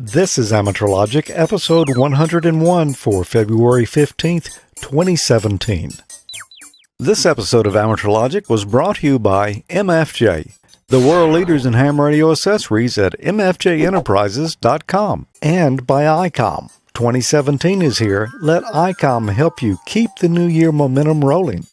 This is Amateur Logic, episode 101 for February 15th, 2017. This episode of Amateur Logic was brought to you by MFJ, the world leaders in ham radio accessories at mfjenterprises.com, and by ICOM. 2017 is here. Let ICOM help you keep the new year momentum rolling.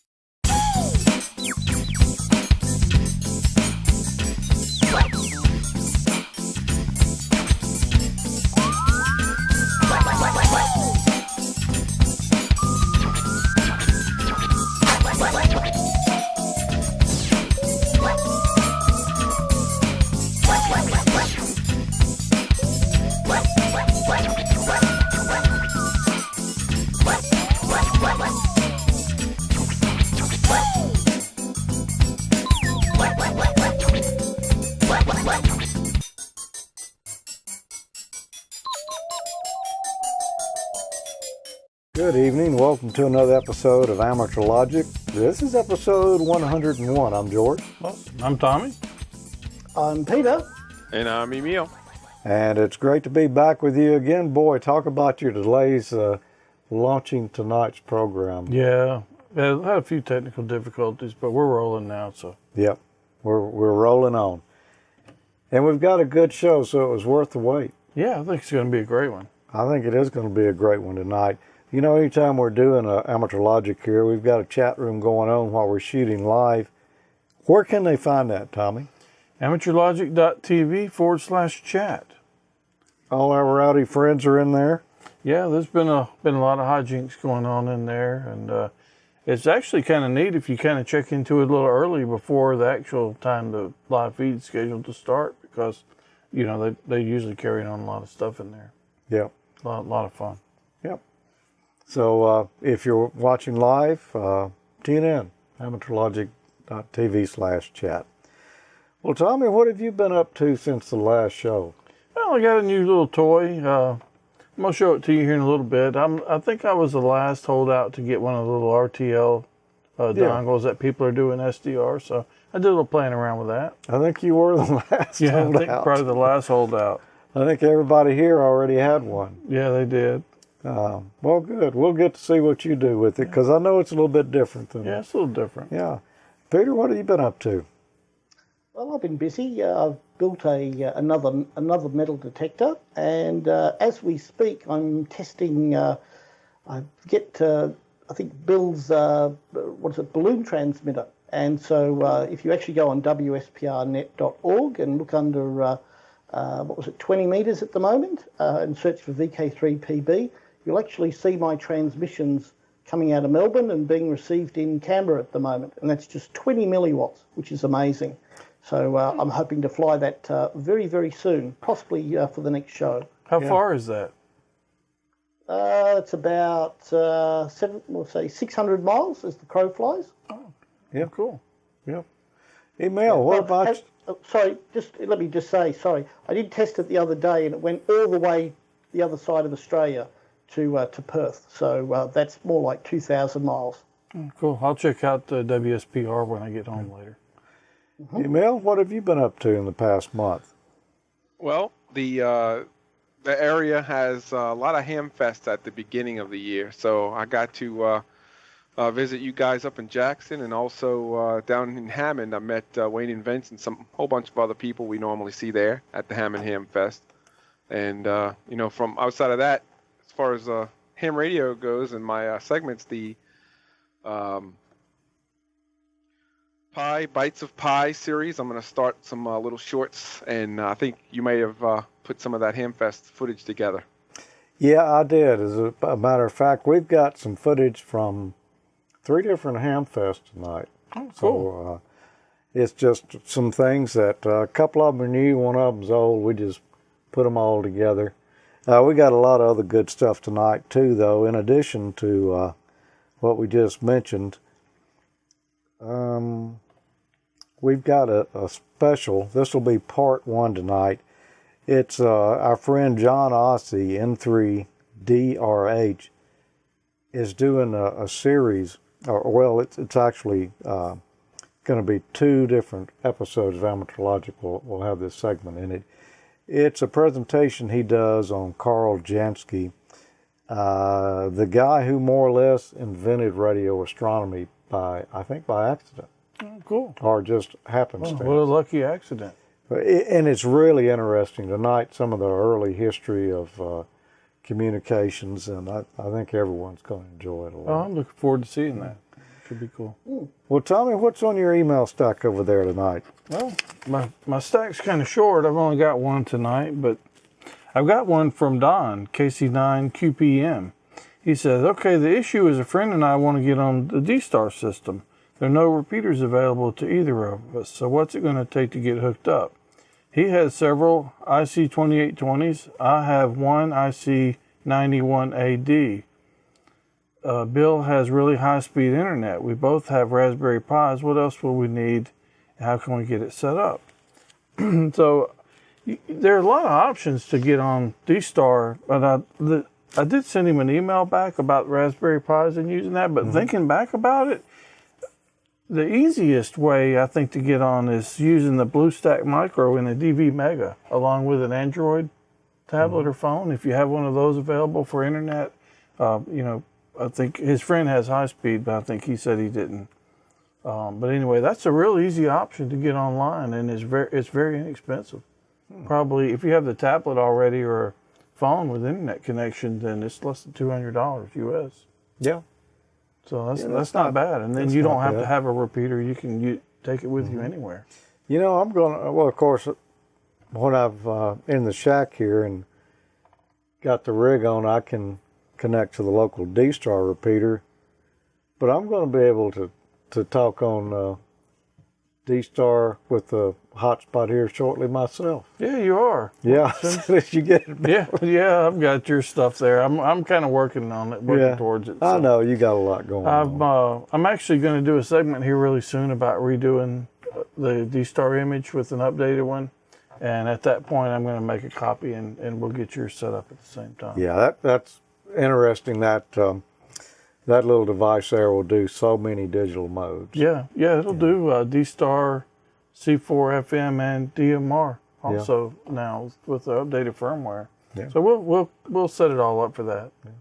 Good evening. Welcome to another episode of Amateur Logic. This is episode 101. I'm George. Well, I'm Tommy. I'm Peter. And I'm Emile. And it's great to be back with you again. Boy, talk about your delays launching tonight's program. Yeah, I had a few technical difficulties, but we're rolling now. So Yep, we're rolling on. And we've got a good show, so it was worth the wait. yeah, I think it's going to be a great one. I think it is going to be a great one tonight. You know, anytime we're doing Amateur Logic here, we've got a chat room going on while we're shooting live. Where can they find that, Tommy? AmateurLogic.TV /chat. All our rowdy friends are in there. Yeah, there's been a lot of hijinks going on in there, and it's actually kind of neat if you kind of check into it a little early before the actual time the live feed is scheduled to start, because you know they usually carry on a lot of stuff in there. Yep. A lot of fun. Yep. So if you're watching live, tune in, AmateurLogic.TV /chat. Well, Tommy, what have you been up to since the last show? Well, I got a new little toy. I'm going to show it to you here in a little bit. I think I was the last holdout to get one of the little RTL dongles that people are doing SDR, so I did a little playing around with that. I think you were the last holdout. I think probably the last holdout. I think everybody here already had one. Yeah, they did. Well, good. We'll get to see what you do with it, because I know it's a little bit different than Yeah, it's a little different. Yeah. Peter, what have you been up to? Well, I've been busy. I've built another metal detector, and as we speak, I'm testing. I think Bill's balloon transmitter, and so if you actually go on WSPRnet.org and look under 20 meters at the moment, and search for VK3PB, you'll actually see my transmissions coming out of Melbourne and being received in Canberra at the moment, and that's just 20 milliwatts, which is amazing. So I'm hoping to fly that very, very soon, possibly for the next show. How far is that? It's about 600 miles as the crow flies. Oh, yeah, cool. Yeah. Emile, what about... Sorry, let me just say, sorry. I did test it the other day, and it went all the way the other side of Australia to Perth. So that's more like 2,000 miles. Cool. I'll check out the WSPR when I get home later. Mm-hmm. Emile, what have you been up to in the past month? Well, the area has a lot of Hamfest at the beginning of the year, so I got to visit you guys up in Jackson, and also down in Hammond. I met Wayne and Vince and whole bunch of other people we normally see there at the Hammond Hamfest. And from outside of that, as far as ham radio goes and my segments, the Bytes of Pi series, I'm going to start some little shorts, and I think you may have put some of that Hamfest footage together. Yeah, I did. As a matter of fact, we've got some footage from 3 different Hamfests tonight. Oh, cool. So it's just some things that a couple of them are new, one of them's old. We just put them all together. We got a lot of other good stuff tonight too, though, in addition to what we just mentioned. We've got a special. This will be part 1 tonight. It's our friend John Ossi, N3DRH, is doing a series. It's actually going to be 2 different episodes of Amateur Logic will have this segment in it. It's a presentation he does on Karl Jansky, the guy who more or less invented radio astronomy by accident. Oh, cool. Or just happenstance. What a lucky accident. And it's really interesting tonight, some of the early history of communications, and I think everyone's going to enjoy it a lot. Oh, I'm looking forward to seeing that. Should be cool. Well, tell me, what's on your email stack over there tonight? Well, my stack's kind of short. I've only got one tonight, but I've got one from Don, KC9QPM. He says, okay, the issue is a friend and I want to get on the D-Star system. There are no repeaters available to either of us, so what's it going to take to get hooked up? He has several IC2820s. I have one IC91AD. Bill has really high-speed internet. We both have Raspberry Pis. What else will we need? How can we get it set up? So there are a lot of options to get on D-Star, but I did send him an email back about Raspberry Pis and using that, but thinking back about it, the easiest way, I think, to get on is using the BlueStack Micro in a DV Mega, along with an Android tablet or phone. If you have one of those available for internet, I think his friend has high speed, but I think he said he didn't. But anyway, that's a real easy option to get online, and it's very inexpensive. Probably, if you have the tablet already or a phone with internet connection, then it's less than $200 US. Yeah. So that's not bad. And then you don't have to have a repeater. You can take it with you anywhere. You know, of course, when I've in the shack here and got the rig on, I can connect to the local D-Star repeater, but I'm going to be able to talk on D-Star with the hotspot here shortly myself. Yeah, you are. Yeah, as soon as you get it. Yeah, I've got your stuff there. I'm kind of working on it, towards it. So. I know you got a lot going on. I'm actually going to do a segment here really soon about redoing the D-Star image with an updated one, and at that point, I'm going to make a copy and we'll get yours set up at the same time. Yeah, that's interesting. That little device there will do so many digital modes. Yeah, it'll do D-Star, C4 FM, and DMR also now with the updated firmware. Yeah. So we'll set it all up for that. Yeah.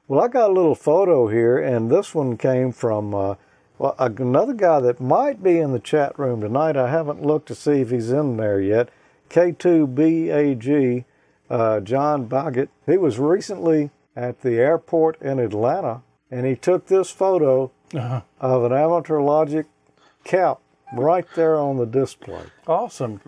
Well, I got a little photo here, and this one came from another guy that might be in the chat room tonight. I haven't looked to see if he's in there yet. K2BAG, John Baggett. He was recently at the airport in Atlanta, and he took this photo of an AmateurLogic cap right there on the display. Awesome.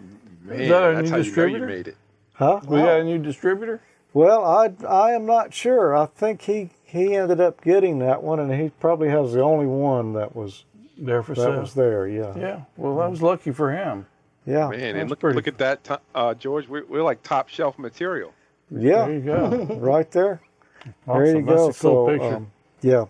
Man, is that our that's new how distributor? You know you made it. Huh? We got a new distributor? Well, I am not sure. I think he ended up getting that one, and he probably has the only one that was there for sale. That was there, yeah. Yeah, well, that was lucky for him. Yeah. Man, and look at that, George. We're like top shelf material. Yeah. There you go. Right there. Awesome. There you go. That's a cool picture. Yeah.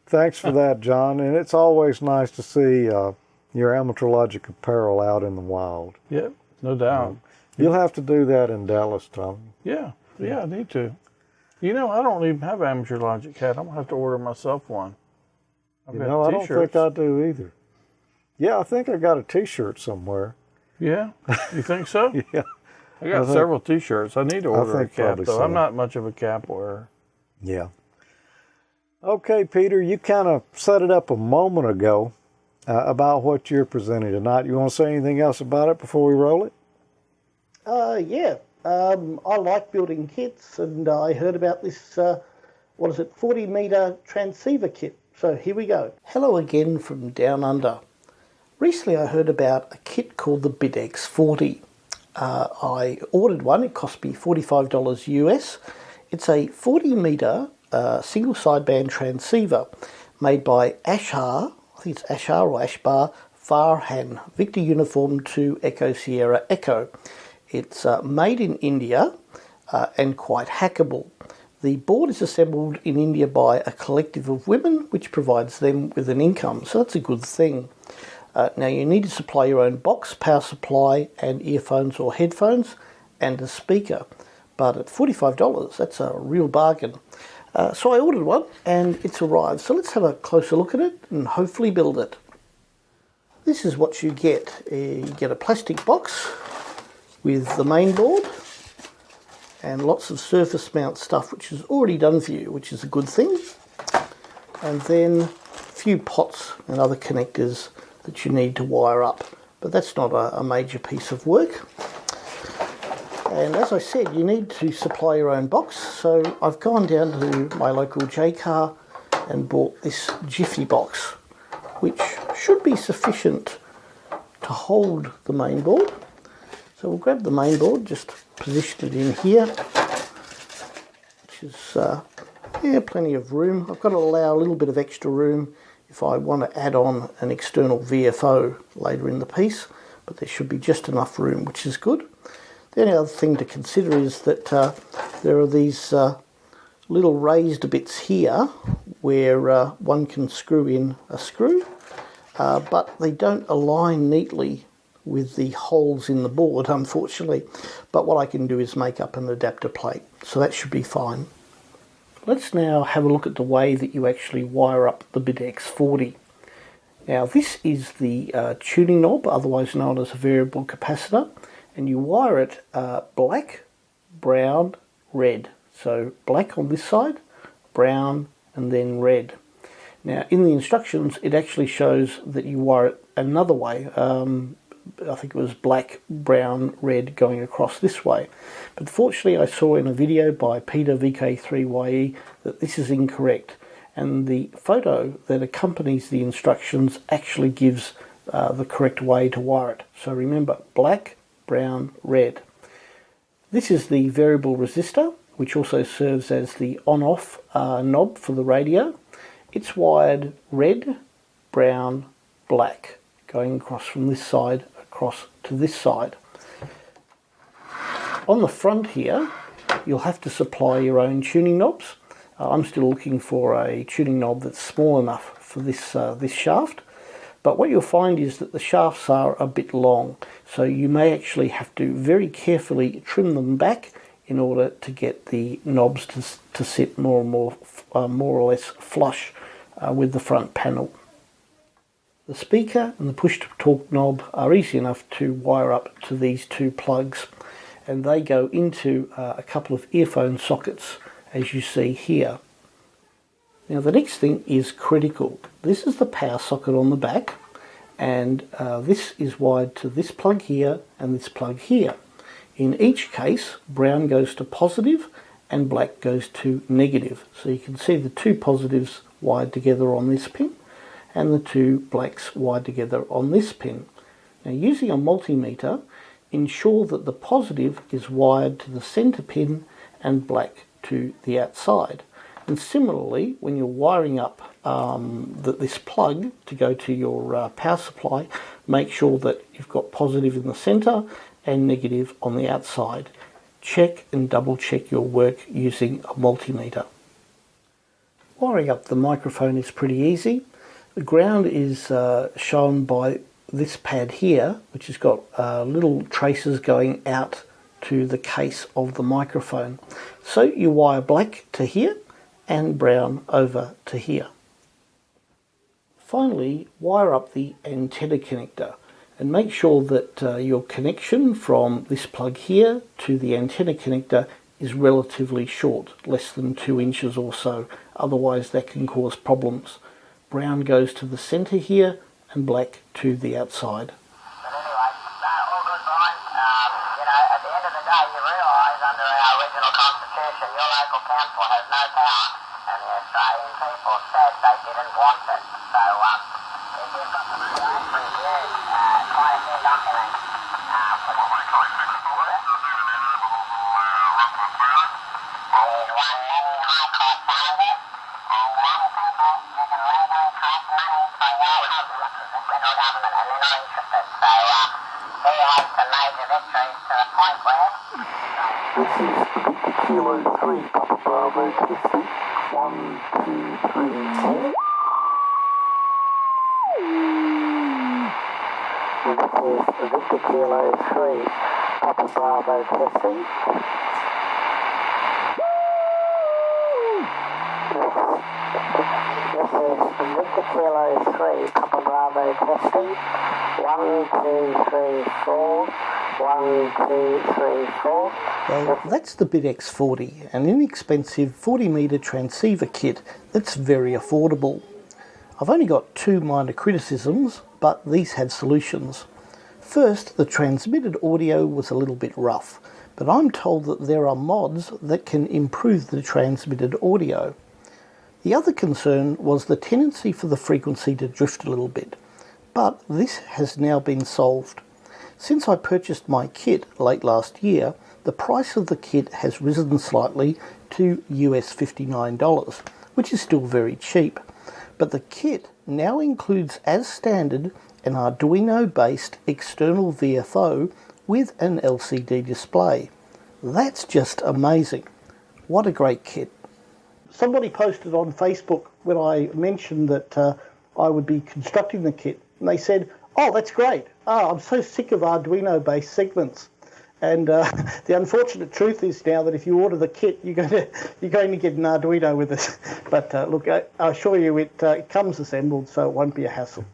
Thanks for that, John. And it's always nice to see your AmateurLogic apparel out in the wild. Yep, no doubt. You'll have to do that in Dallas, Tom. Yeah, I need to. You know, I don't even have an AmateurLogic hat. I'm going to have to order myself one. I don't think I do either. Yeah, I think I got a T-shirt somewhere. Yeah? You think so? Yeah. I got several T-shirts. I need to order a cap, though. So. I'm not much of a cap wearer. Yeah. Okay, Peter, you kind of set it up a moment ago about what you're presenting tonight. You want to say anything else about it before we roll it? Yeah. I like building kits, and I heard about this, 40-meter transceiver kit. So here we go. Hello again from Down Under. Recently I heard about a kit called the BitX40. I ordered one. It cost me $45 US. It's a 40-meter single sideband transceiver made by Ashar, I think it's Ashar or Ashbar, Farhan, Victor Uniform 2 Echo Sierra Echo. It's made in India and quite hackable. The board is assembled in India by a collective of women, which provides them with an income, so that's a good thing. Now you need to supply your own box, power supply and earphones or headphones and a speaker. But at $45, that's a real bargain. So I ordered one and it's arrived. So let's have a closer look at it and hopefully build it. This is what you get. You get a plastic box with the main board and lots of surface mount stuff which is already done for you, which is a good thing. And then a few pots and other connectors that you need to wire up, but that's not a major piece of work. And as I said, you need to supply your own box, so I've gone down to my local J-Car and bought this Jiffy box, which should be sufficient to hold the main board. So we'll grab the main board, just position it in here, which is plenty of room. I've got to allow a little bit of extra room if I want to add on an external VFO later in the piece, but there should be just enough room, which is good. The only other thing to consider is that there are these little raised bits here where one can screw in a screw, but they don't align neatly with the holes in the board, unfortunately. But what I can do is make up an adapter plate, so that should be fine. Let's now have a look at the way that you actually wire up the BitX40. Now this is the tuning knob, otherwise known as a variable capacitor, and you wire it black, brown, red. So black on this side, brown, and then red. Now in the instructions it actually shows that you wire it another way. I think it was black, brown, red going across this way. But fortunately I saw in a video by Peter VK3YE that this is incorrect. And the photo that accompanies the instructions actually gives the correct way to wire it. So remember, black, brown, red. This is the variable resistor, which also serves as the on-off knob for the radio. It's wired red, brown, black, going across from this side across to this side. On the front here, you'll have to supply your own tuning knobs. I'm still looking for a tuning knob that's small enough for this shaft. But what you'll find is that the shafts are a bit long, so you may actually have to very carefully trim them back in order to get the knobs to sit more or less flush with the front panel. The speaker and the push-to-talk knob are easy enough to wire up to these two plugs, and they go into a couple of earphone sockets, as you see here. Now the next thing is critical. This is the power socket on the back, and this is wired to this plug here and this plug here. In each case, brown goes to positive and black goes to negative. So you can see the two positives wired together on this pin and the two blacks wired together on this pin. Now using a multimeter, ensure that the positive is wired to the center pin and black to the outside. And similarly, when you're wiring up this plug to go to your power supply, make sure that you've got positive in the center and negative on the outside. Check and double check your work using a multimeter. Wiring up the microphone is pretty easy. The ground is shown by this pad here, which has got little traces going out to the case of the microphone. So you wire black to here and brown over to here. Finally, wire up the antenna connector and make sure that your connection from this plug here to the antenna connector is relatively short, less than 2 inches or so, otherwise that can cause problems. Brown goes to the center here and black to the outside. But anyway, all good, Brian. At the end of the day, you realise under our original constitution, your local council has no power, and the Australian people said they didn't want it. So, if you've got the money, I presume quite a few documents for that. That is one many high court challenges, and the only people who can legally collect money for your federal government, and they're not interested. So, he had some major victories to the point where... This is Kilo 3, Papa Bravo, 1, 2, 3, 4. This is Victor Kilo 3, Papa Bravo, testing. This is Victor Kilo 3, Papa Bravo, testing. 1, 2, 3, 4. 1, 2, 3, 4. Well, that's the BitX40, an inexpensive 40-metre transceiver kit that's very affordable. I've only got two minor criticisms, but these have solutions. First, the transmitted audio was a little bit rough, but I'm told that there are mods that can improve the transmitted audio. The other concern was the tendency for the frequency to drift a little bit, but this has now been solved. Since I purchased my kit late last year, the price of the kit has risen slightly to US $59, which is still very cheap. But the kit now includes, as standard, an Arduino-based external VFO with an LCD display. That's just amazing. What a great kit. Somebody posted on Facebook when I mentioned that I would be constructing the kit, and they said, "Oh, that's great. Oh, I'm so sick of Arduino-based segments." And the unfortunate truth is now that if you order the kit, you're going to get an Arduino with it. But look, I assure you it comes assembled, so it won't be a hassle.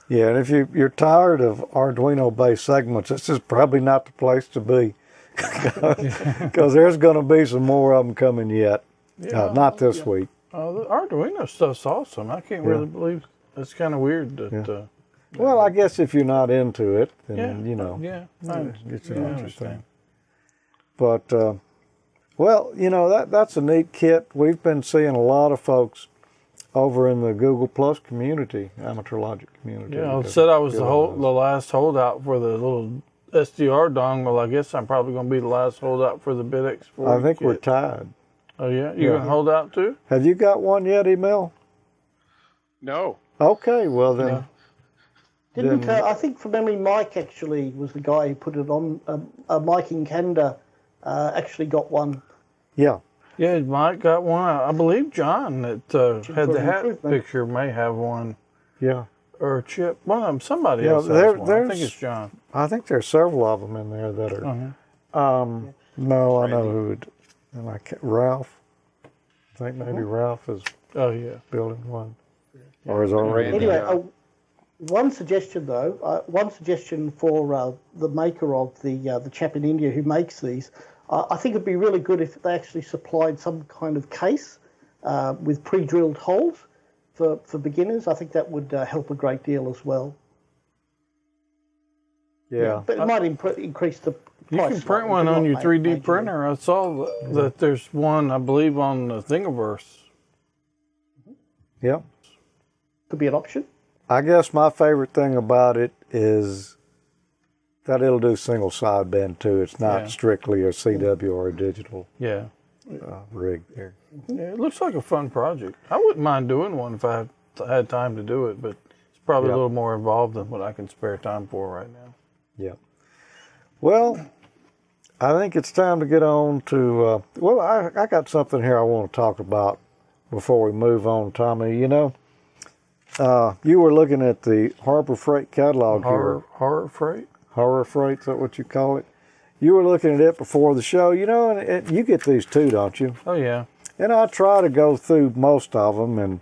Yeah, and if you're tired of Arduino-based segments, this is probably not the place to be, because there's going to be some more of them coming yet. Yeah, not this week. The Arduino stuff's awesome. I can't really believe it's kind of weird that. Well, I guess if you're not into it, then Yeah, it's an interesting. But well, that's a neat kit. We've been seeing a lot of folks over in the Google Plus community, AmateurLogic community. Yeah, I said I was the last holdout for the little SDR dongle. I guess I'm probably going to be the last holdout for the BitX40. I think kit. we're tied. Oh yeah, you going to hold out too? Have you got one yet, Emile? No. Okay, well then. Didn't I think from memory, Mike actually was the guy who put it on. Mike in Canada actually got one. Yeah. Yeah, Mike got one. I believe John that had the hat picture may have one. Yeah. Or Chip. One of them. Somebody else has one. I think it's John. I think there's several of them in there that are. No, I know who it. Ralph. I think maybe Ralph is. Building one, or is already. Anyway. One suggestion, though, for the maker of the chap in India who makes these, I think it'd be really good if they actually supplied some kind of case with pre-drilled holes for beginners. I think that would help a great deal as well. Yeah. But it might increase the price. You can print one on your 3D printer. I saw that there's one, I believe, on the Thingiverse. Yeah. Could be an option. I guess my favorite thing about it is that it'll do single sideband too. It's not strictly a CW or a digital rig there. Yeah, it looks like a fun project. I wouldn't mind doing one if I had time to do it, but it's probably a little more involved than what I can spare time for right now. Yeah. Well, I think it's time to get on to, I got something here I want to talk about before we move on, Tommy. You were looking at the Harbor Freight catalog here. Horror Freight? Horror Freight, is that what you call it? You were looking at it before the show, and you get these too, don't you? Oh, yeah. And I try to go through most of them, and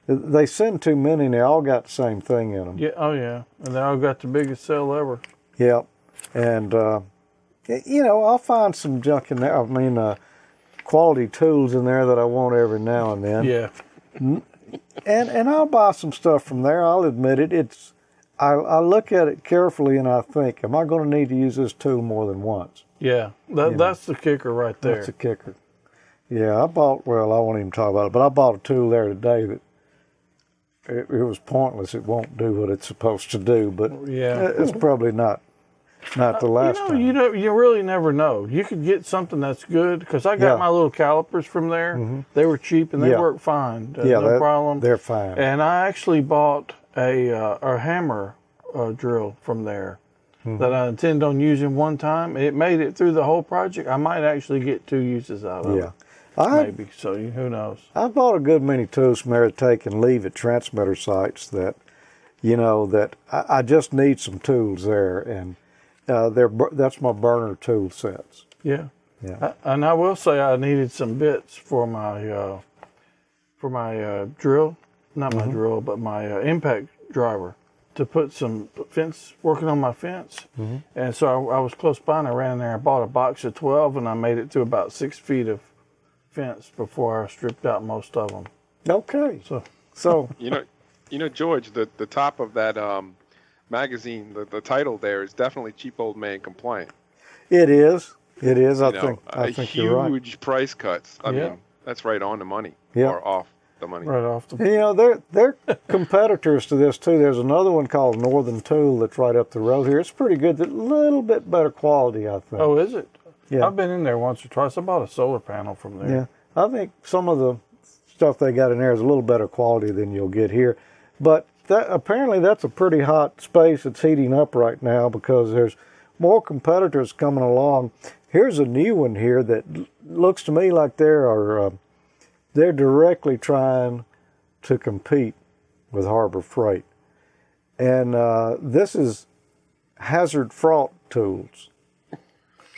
they send too many, and they all got the same thing in them. Yeah. Oh, yeah. And they all got the biggest sale ever. Yep. And, I'll find some junk in there. I mean, quality tools in there that I want every now and then. Yeah. And I'll buy some stuff from there. I'll admit it. I look at it carefully and I think, am I going to need to use this tool more than once? Yeah, that's the kicker right there. That's the kicker. Yeah, I won't even talk about it, but I bought a tool there today that it was pointless. It won't do what it's supposed to do, but it's probably not the last time. You really never know. You could get something that's good, because I got my little calipers from there. Mm-hmm. They were cheap and they work fine. No problem. They're fine. And I actually bought a hammer drill from there that I intend on using one time. It made it through the whole project. I might actually get 2 uses out of it. Maybe. So who knows? I bought a good many tools from there to take and leave at transmitter sites that, that I just need some tools there, and that's my burner tool sets. Yeah. And I will say I needed some bits for my drill, not my drill, but my impact driver. to put some fence, working on my fence. And so I was close by and I ran in there and bought a box of 12 and I made it to about 6 feet of fence before I stripped out most of them. Okay. So You know, George, the top of that magazine, the title there is definitely Cheap Old Man Compliant. it is. It is. You I know, think you're right. huge price cuts. I Yeah. mean, that's right on the money Yeah. or off the money. Right off the... You know, they're competitors to this too. There's another one called Northern Tool that's right up the road here. It's pretty good. A little bit better quality, I think. Oh, is it? Yeah. I've been in there once or twice. I bought a solar panel from there. Yeah, I think some of the stuff they got in there is a little better quality than you'll get here. But apparently that's a pretty hot space. It's heating up right now because there's more competitors coming along. Here's a new one here that looks to me like they're directly trying to compete with Harbor Freight. And this is Hazard Fraught Tools.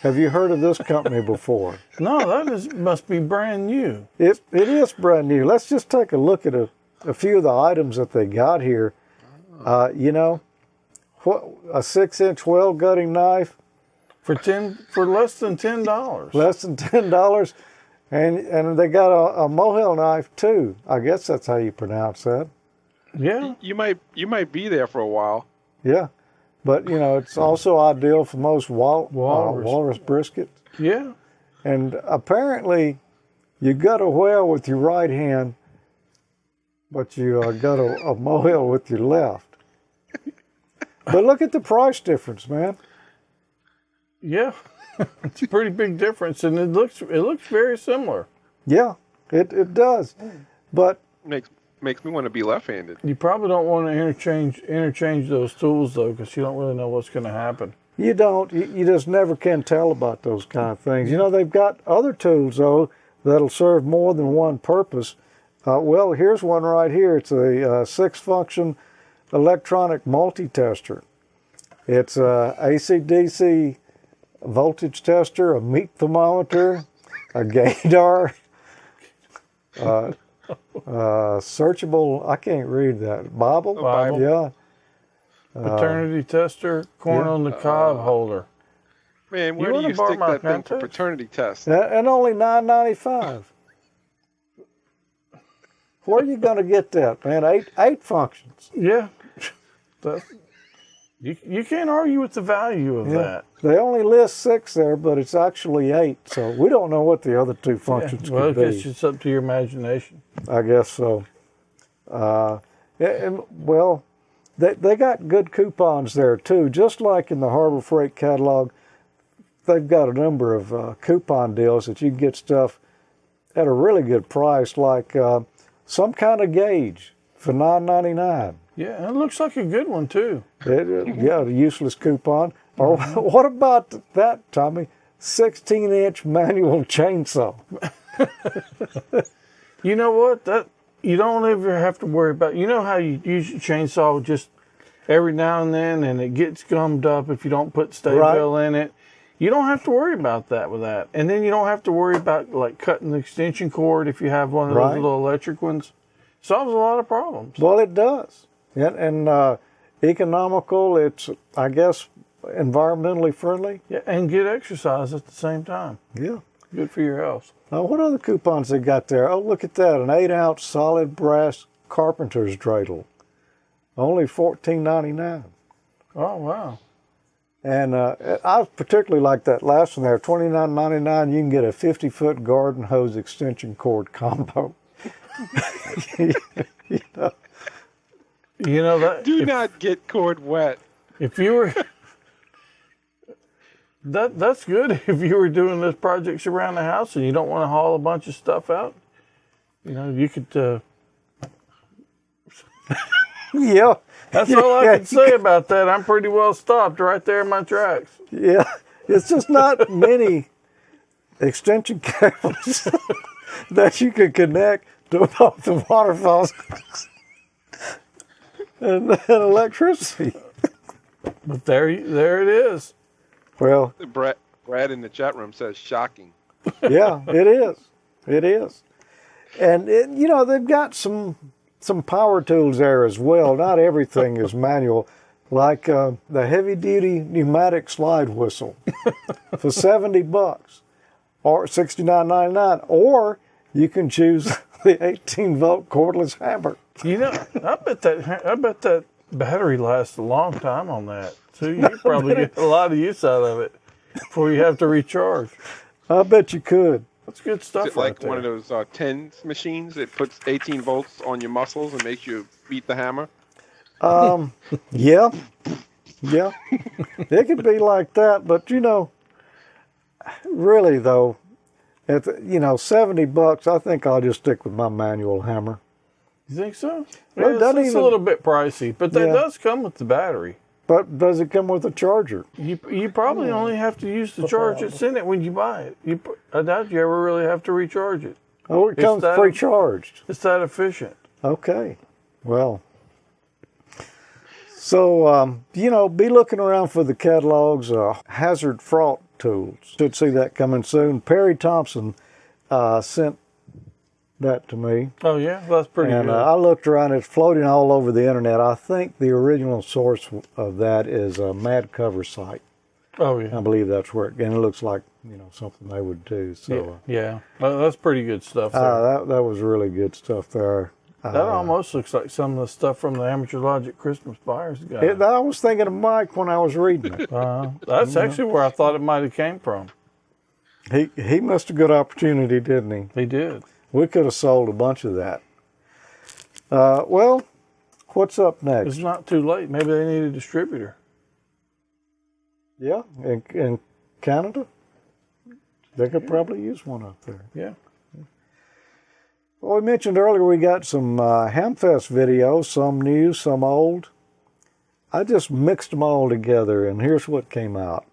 Have you heard of this company before? No, must be brand new. It is brand new. Let's just take a look at a few of the items that they got here. You know, a 6-inch weld gutting knife, For less than $10. less than $10, and they got a mohel knife too. I guess that's how you pronounce that. Yeah. You might be there for a while. Yeah, but you know it's also ideal for most walrus briskets. Yeah. And apparently, you gut a whale with your right hand, but you got a mohel with your left. But look at the price difference, man. Yeah. It's a pretty big difference, and it looks very similar. Yeah, it does. But Makes me want to be left-handed. You probably don't want to interchange those tools though, because you don't really know what's going to happen. you don't. You just never can tell about those kind of things. You know, they've got other tools though that'll serve more than one purpose. Well, here's one right here. It's a 6-function electronic multi-tester. It's a AC/DC voltage tester, a meat thermometer, a gaydar, searchable, I can't read that, Bible? Bible. Yeah. Paternity tester, corn on the cob holder. Man, where You do wanna you borrow stick my that thing for contacts? paternity test? And only $9.95. Where are you going to get that, man? Eight functions. Yeah. You can't argue with the value of that. They only list 6 there, but it's actually 8. So we don't know what the other 2 functions Well, could I guess be. it's up to your imagination. I guess so. Well, they got good coupons there too. Just like in the Harbor Freight catalog, they've got a number of coupon deals that you can get stuff at a really good price, like some kind of gauge for $9.99. Yeah, and it looks like a good one too. Yeah, the useless coupon. Or what about that, Tommy? 16-inch manual chainsaw. You know what? That you don't ever have to worry about. You know how you use your chainsaw just every now and then, and it gets gummed up if you don't put stay-bill in it. You don't have to worry about that with that, and then you don't have to worry about like cutting the extension cord if you have one of those little electric ones. Solves a lot of problems. Well, it does. And economical, it's, I guess, environmentally friendly. Yeah, and get exercise at the same time. Yeah. Good for your health. What other coupons they got there? Oh, look at that, an 8-ounce solid brass carpenter's dreidel. Only $14.99. Oh, wow. And I particularly like that last one there, $29.99. You can get a 50-foot garden hose extension cord combo. You know that. Do not get cord wet. If you were, that's good. If you were doing those projects around the house and you don't want to haul a bunch of stuff out, you know, you could. Yeah. That's all I can say about that. I'm pretty well stopped right there in my tracks. Yeah. It's just not many extension cables that you can connect to both the water faucets and electricity. But there it is. Well, Brad in the chat room says shocking. yeah, it is. It is. And, you know, they've got some some power tools there as well. Not everything is manual. Like the heavy-duty pneumatic slide whistle for $70 or $69.99, or you can choose the 18-volt cordless hammer. You know, I bet that battery lasts a long time on that. So you probably get a lot of use out of it before you have to recharge. I bet you could. That's good stuff. Is it like one of those TENS machines that puts 18 volts on your muscles and makes you beat the hammer? Yeah. It could be like that, but you know, really though, at the, $70, I think I'll just stick with my manual hammer. You think so? Well, Yeah, it's a little bit pricey, but that does come with the battery. But does it come with a charger? You probably only have to use the charge that's in it when you buy it. I doubt you ever really have to recharge it. Oh, it comes pre-charged. It's that efficient. Okay. Well, so, be looking around for the catalogs, hazard fraught tools. Should see that coming soon. Perry Thompson sent that to me. Oh, yeah? That's pretty good. And I looked around. It's floating all over the internet. I think the original source of that is a Mad Cover site. Oh, yeah. I believe that's where and it looks like, something they would do. So yeah. That's pretty good stuff there. that was really good stuff there. That almost looks like some of the stuff from the AmateurLogic Christmas Buyers Guide. I was thinking of Mike when I was reading it. That's actually where I thought it might have came from. He missed a good opportunity, didn't he? He did. We could have sold a bunch of that. Well, what's up next? It's not too late. Maybe they need a distributor. Yeah, in Canada? They could probably use one up there. Yeah. Well, we mentioned earlier we got some Hamfest videos, some new, some old. I just mixed them all together, and here's what came out.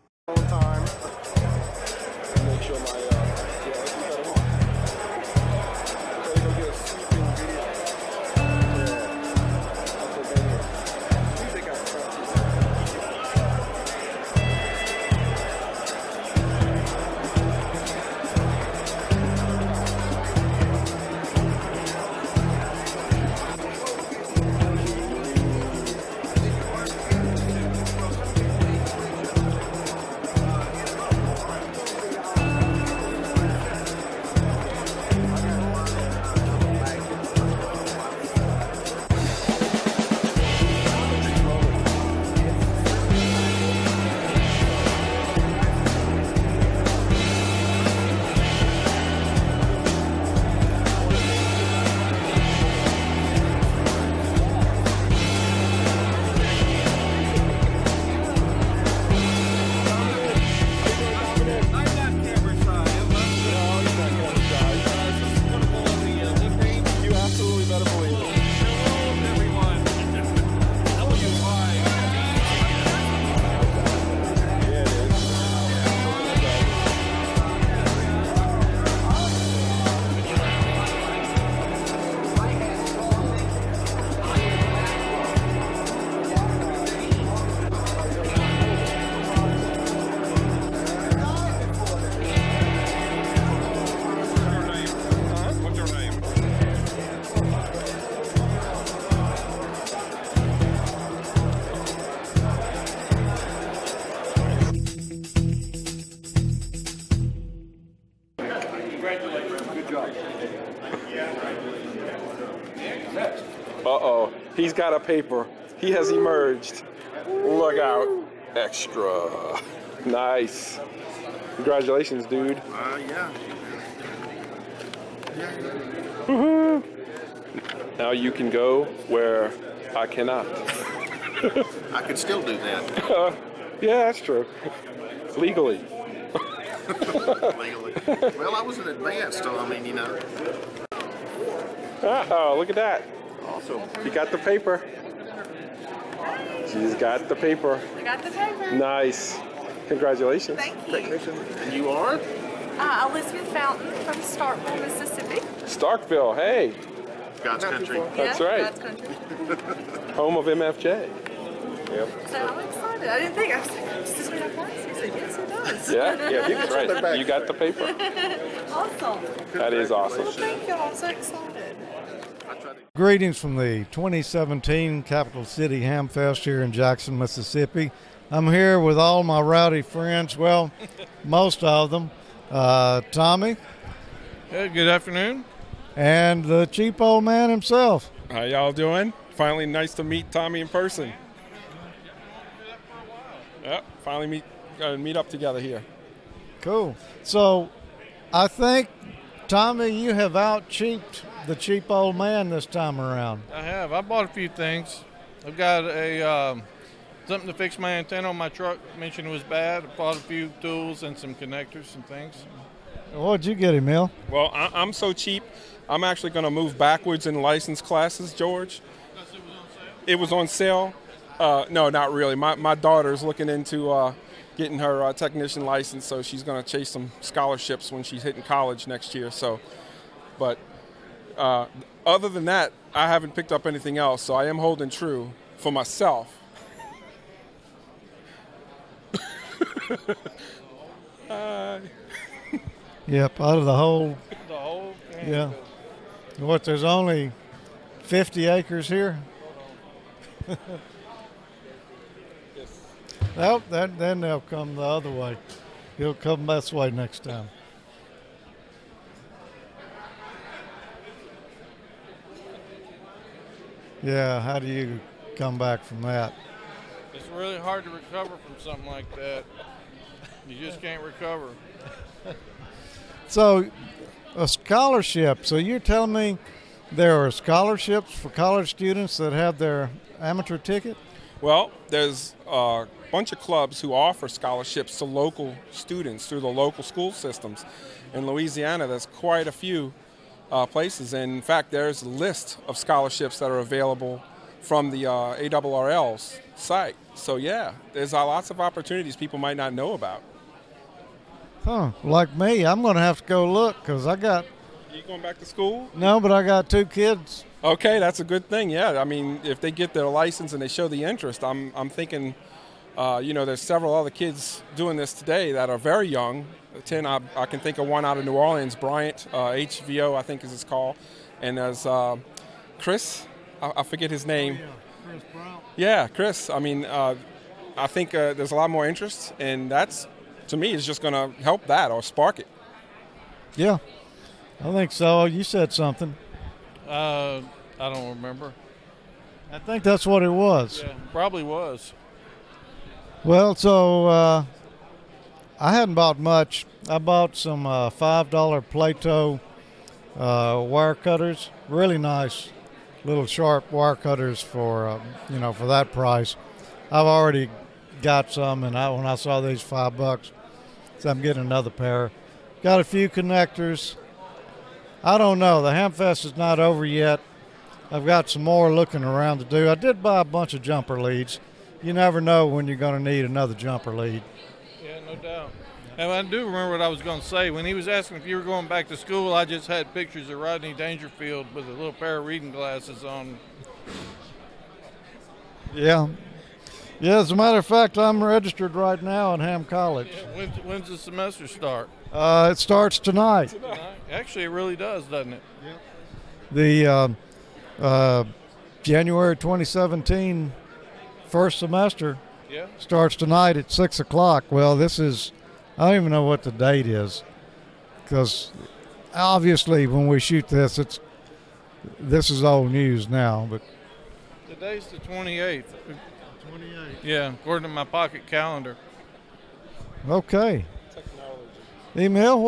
Uh-oh, he's got a paper. He has emerged. Look out. Extra. Nice. Congratulations, dude. Yeah. Woohoo. Now you can go where I cannot. I could still do that. Yeah, that's true. Legally. Legally. Well, I was an advanced, so I mean, you know. Oh, look at that. Awesome. You got the paper. She's got the paper. I got the paper. Nice. Congratulations. Thank you. And you are? Elizabeth Fountain from Starkville, Mississippi. Starkville, hey. God's country. That's yeah, right. God's country. Home of MFJ. Yep. So I'm excited. I didn't think I was like, does this mean I passed? He said, yes, it does. Yeah, that's right. You got the paper. Awesome. That is awesome. Well, thank you. I'm so excited. buddy. Greetings from the 2017 Capital City Hamfest here in Jackson, Mississippi. I'm here with all my rowdy friends, well, most of them. Tommy. Hey, good afternoon. And the cheap old man himself. How y'all doing? Finally nice to meet Tommy in person. Yep, finally meet up together here. Cool. So I think, Tommy, you have out-cheaped the cheap old man this time around. I have. I bought a few things. I've got a something to fix my antenna on my truck. Mentioned it was bad. I bought a few tools and some connectors and things. What'd you get, Emile? Well, I'm so cheap, I'm actually going to move backwards in license classes, George. It was on sale? No, not really. My daughter's looking into getting her technician license, so she's going to chase some scholarships when she's hitting college next year. So, but other than that, I haven't picked up anything else, so I am holding true for myself. Yep, out of the whole. The whole thing. Yeah. What, there's only 50 acres here? Well, then they'll come the other way. He'll come this way next time. Yeah, how do you come back from that? It's really hard to recover from something like that. You just can't recover. So, a scholarship. So you're telling me there are scholarships for college students that have their amateur ticket? Well, there's a bunch of clubs who offer scholarships to local students through the local school systems. In Louisiana, there's quite a few places. And in fact, there's a list of scholarships that are available from the ARRL's site. So yeah, there's lots of opportunities people might not know about. Huh, like me, I'm going to have to go look because I got... You going back to school? No, but I got 2 kids. Okay, that's a good thing, yeah. I mean, if they get their license and they show the interest, I'm thinking, there's several other kids doing this today that are very young. 10, I can think of one out of New Orleans, Bryant, HVO, I think is his call. And there's Chris, I forget his name. Oh, yeah. Chris Brown. Yeah, Chris. I mean, I think there's a lot more interest, and that's, to me, is just going to help that or spark it. Yeah, I think so. You said something. I don't remember. I think that's what it was. Yeah, probably was. Well, so I hadn't bought much. I bought some $5 Plato wire cutters. Really nice little sharp wire cutters for that price. I've already got some, and when I saw these $5, so I'm getting another pair. Got a few connectors. I don't know. The Hamfest is not over yet. I've got some more looking around to do. I did buy a bunch of jumper leads. You never know when you're going to need another jumper lead. Yeah, no doubt. And I do remember what I was going to say. When he was asking if you were going back to school, I just had pictures of Rodney Dangerfield with a little pair of reading glasses on. Yeah. Yeah, as a matter of fact, I'm registered right now at Ham College. Yeah, when's the semester start? It starts tonight. Tonight? Actually, it really does, doesn't it? The January 2017 first semester starts tonight at 6 o'clock. Well, I don't even know what the date is, because obviously when we shoot this, this is old news now. But today's the 28th. 28th. Yeah, according to my pocket calendar. Okay. Emile,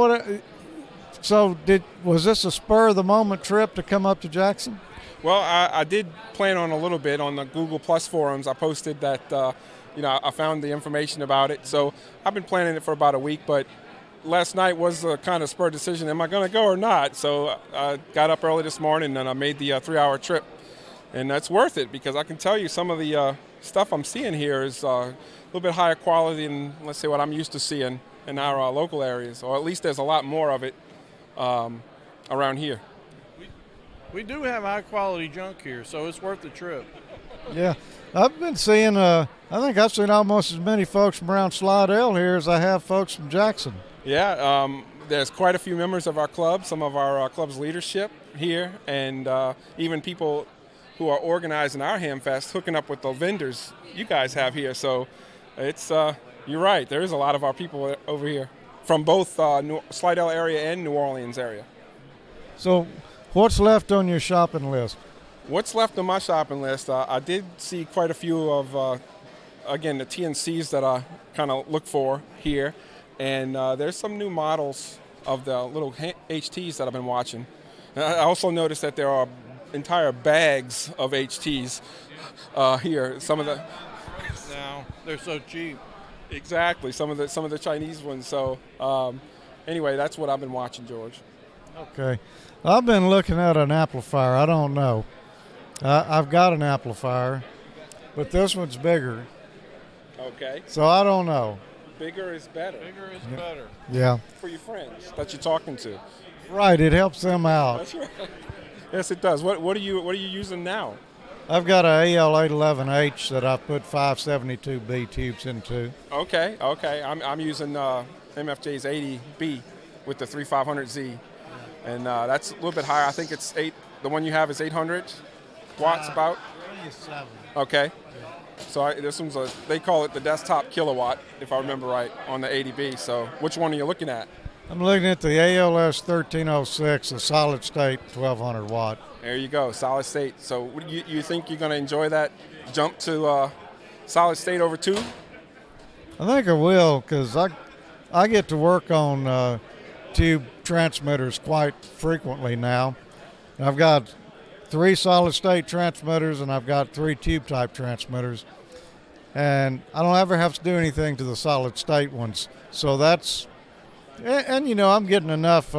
was this a spur of the moment trip to come up to Jackson? Well, I did plan on a little bit on the Google Plus forums. I posted that, I found the information about it. So I've been planning it for about a week, but last night was a kind of spur decision. Am I going to go or not? So I got up early this morning and I made the 3-hour trip. And that's worth it, because I can tell you some of the stuff I'm seeing here is a little bit higher quality than, let's say, what I'm used to seeing in our local areas, or at least there's a lot more of it around here. We do have high quality junk here, so it's worth the trip. Yeah, I've been seeing, I think I've seen almost as many folks from around Slidell here as I have folks from Jackson. Yeah, there's quite a few members of our club, some of our club's leadership here, and even people who are organizing our Hamfest, hooking up with the vendors you guys have here. So it's you're right. There is a lot of our people over here from both Slidell area and New Orleans area. So what's left on your shopping list? What's left on my shopping list? I did see quite a few of, again, the TNCs that I kind of look for here. And there's some new models of the little HTs that I've been watching. I also noticed that there are entire bags of HTs here. Some of the Now they're so cheap. Exactly. Some of the Chinese ones. So anyway, that's what I've been watching, George. Okay. I've been looking at an amplifier. I don't know. I've got an amplifier, but this one's bigger. Okay. So I don't know. Bigger is better. Bigger is better. Yeah. For your friends that you're talking to. Right. It helps them out. That's right. Yes, it does. What are you using now? I've got a AL811H that I put 572B tubes into. Okay. I'm using MFJ's 80B with the 3500Z, and that's a little bit higher. I think it's 8. The one you have is 800 watts about. 27. Okay. So this one's they call it the desktop kilowatt, if I remember right, on the 80B. So which one are you looking at? I'm looking at the ALS 1306, a solid state 1200 watt. There you go, solid state. So you think you're going to enjoy that jump to solid state over 2? I think I will, because I get to work on tube transmitters quite frequently now. I've got 3 solid state transmitters and I've got 3 tube type transmitters, and I don't ever have to do anything to the solid state ones. So that's, and you know, I'm getting enough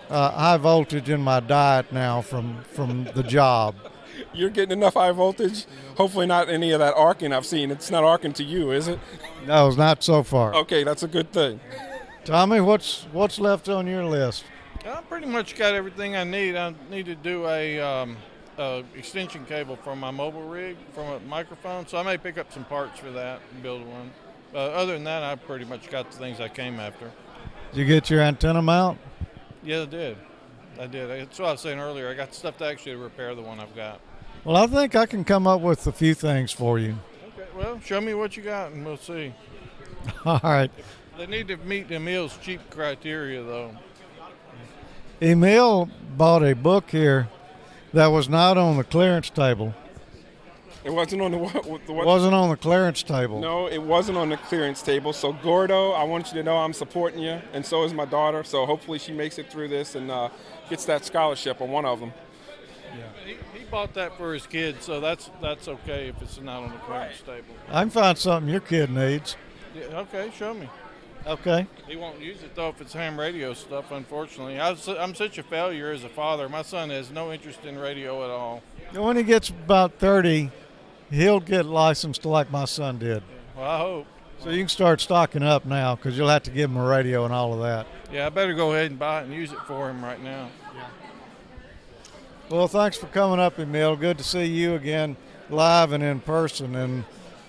high voltage in my diet now from the job. You're getting enough high voltage? Hopefully not any of that arcing I've seen. It's not arcing to you, is it? No, it's not so far. Okay, that's a good thing. Tommy, what's left on your list? I pretty much got everything I need. I need to do a extension cable for my mobile rig from a microphone, so I may pick up some parts for that and build one. Other than that, I pretty much got the things I came after. Did you get your antenna mount? Yeah, I did. That's what I was saying earlier. I got the stuff to actually repair the one I've got. Well, I think I can come up with a few things for you. Okay, well, show me what you got and we'll see. All right. They need to meet Emile's cheap criteria, though. Emile bought a book here that was not on the clearance table. It wasn't on the what? It wasn't on the clearance table. No, it wasn't on the clearance table. So, Gordo, I want you to know I'm supporting you, and so is my daughter. So hopefully she makes it through this and gets that scholarship on one of them. Yeah. He bought that for his kids, so that's okay if it's not on the clearance table. I can find something your kid needs. Yeah, okay, show me. Okay. He won't use it, though, if it's ham radio stuff, unfortunately. I'm such a failure as a father. My son has no interest in radio at all. When he gets about 30, he'll get licensed like my son did. Well, I hope. So you can start stocking up now, because you'll have to give him a radio and all of that. Yeah, I better go ahead and buy it and use it for him right now. Yeah. Well, thanks for coming up, Emile. Good to see you again live and in person. And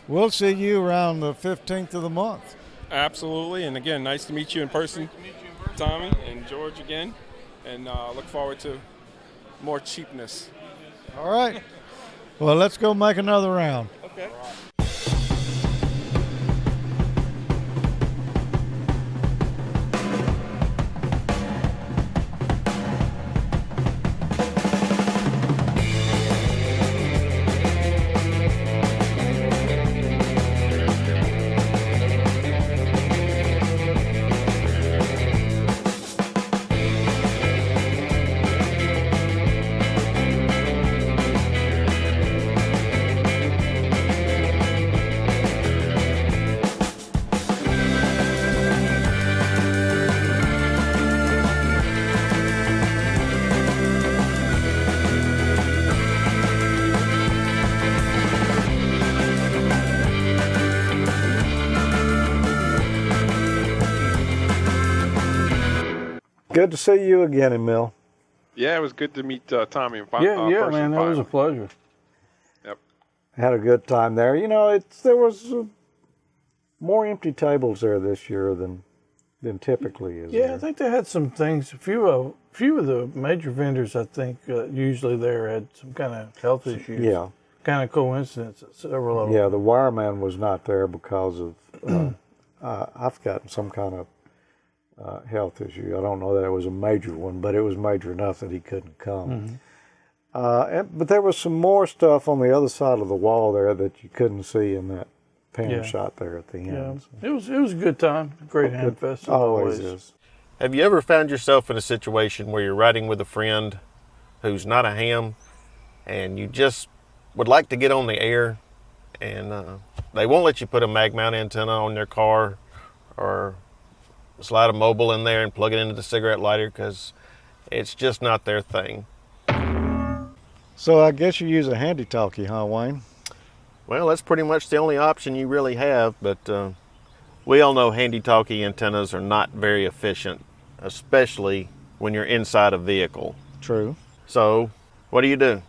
we'll see you around the 15th of the month. Absolutely. And again, nice to meet you in person, Tommy and George again. And look forward to more cheapness. All right. Well, let's go make another round. Okay. Good to see you again, Emile. Yeah, it was good to meet Tommy. Yeah, man, that was a pleasure. Yep. Had a good time there. You know, there was more empty tables there this year than than typically is. Yeah, there. I think they had some things. A few of the major vendors, I think, usually there had some kind of health issues. Yeah. Kind of coincidence that several of them. Yeah, the wireman was not there because of, I've gotten some kind of health issue. I don't know that it was a major one, but it was major enough that he couldn't come. But there was some more stuff on the other side of the wall there that you couldn't see in that pan shot there at the end. Yeah, So. it was a good time. Great Hamfest. Always is. Have you ever found yourself in a situation where you're riding with a friend who's not a ham and you just would like to get on the air and they won't let you put a mag mount antenna on their car or slide a mobile in there and plug it into the cigarette lighter because it's just not their thing? So I guess you use a handy talkie, huh, Wayne? Well, that's pretty much the only option you really have, but we all know handy talkie antennas are not very efficient, especially when you're inside a vehicle. True. So, what do you do?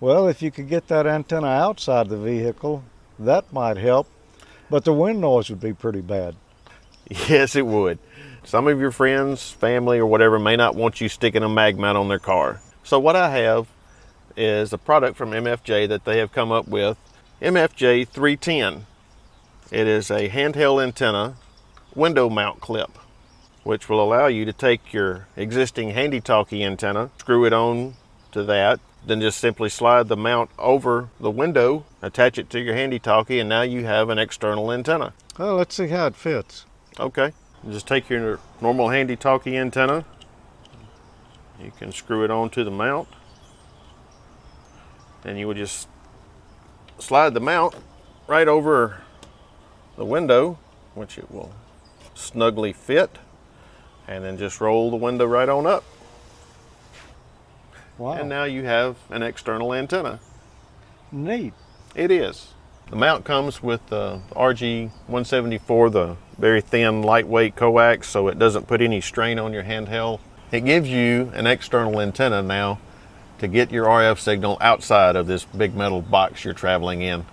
Well, if you could get that antenna outside the vehicle, that might help, but the wind noise would be pretty bad. Yes, it would. Some of your friends, family, or whatever may not want you sticking a mag mount on their car. So what I have is a product from MFJ that they have come up with, MFJ 310. It is a handheld antenna window mount clip, which will allow you to take your existing handy talkie antenna, screw it on to that, then just simply slide the mount over the window, attach it to your handy talkie, and now you have an external antenna. Well, let's see how it fits. Okay, just take your normal handy talkie antenna. You can screw it onto the mount. And you would just slide the mount right over the window, which it will snugly fit, and then just roll the window right on up. Wow. And now you have an external antenna. Neat. It is. The mount comes with the RG174, the very thin, lightweight coax, so it doesn't put any strain on your handheld. It gives you an external antenna now to get your RF signal outside of this big metal box you're traveling in.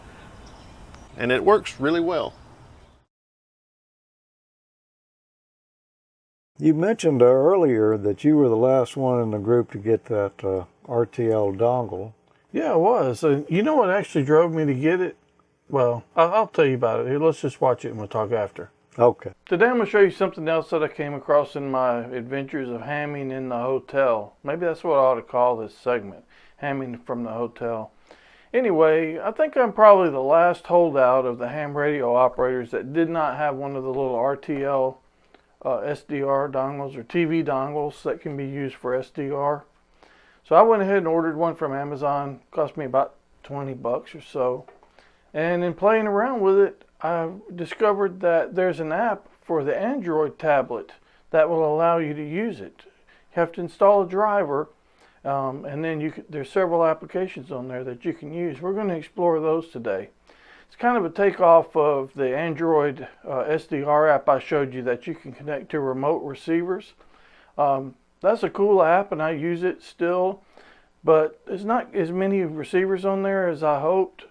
And it works really well. You mentioned earlier that you were the last one in the group to get that RTL dongle. Yeah, it was. You know what actually drove me to get it? Well, I'll tell you about it. Here, let's just watch it and we'll talk after. Okay. Today I'm going to show you something else that I came across in my adventures of hamming in the hotel. Maybe that's what I ought to call this segment, hamming from the hotel. Anyway, I think I'm probably the last holdout of the ham radio operators that did not have one of the little RTL SDR dongles or TV dongles that can be used for SDR. So I went ahead and ordered one from Amazon. It cost me about 20 bucks or so. And in playing around with it, I discovered that there's an app for the Android tablet that will allow you to use it. You have to install a driver, and then there's several applications on there that you can use. We're going to explore those today. It's kind of a takeoff of the Android SDR app I showed you that you can connect to remote receivers. That's a cool app, and I use it still, but there's not as many receivers on there as I hoped.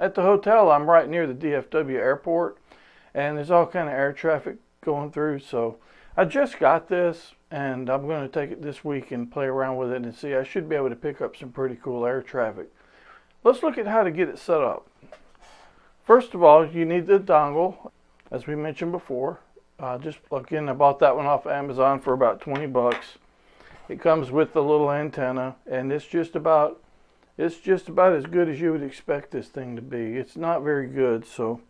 At the hotel, I'm right near the DFW airport, and there's all kind of air traffic going through, so I just got this, and I'm going to take it this week and play around with it and see. I should be able to pick up some pretty cool air traffic. Let's look at how to get it set up. First of all, you need the dongle, as we mentioned before. Just plug in. I bought that one off Amazon for about 20 bucks. It comes with the little antenna, and it's just about as good as you would expect this thing to be. It's not very good, so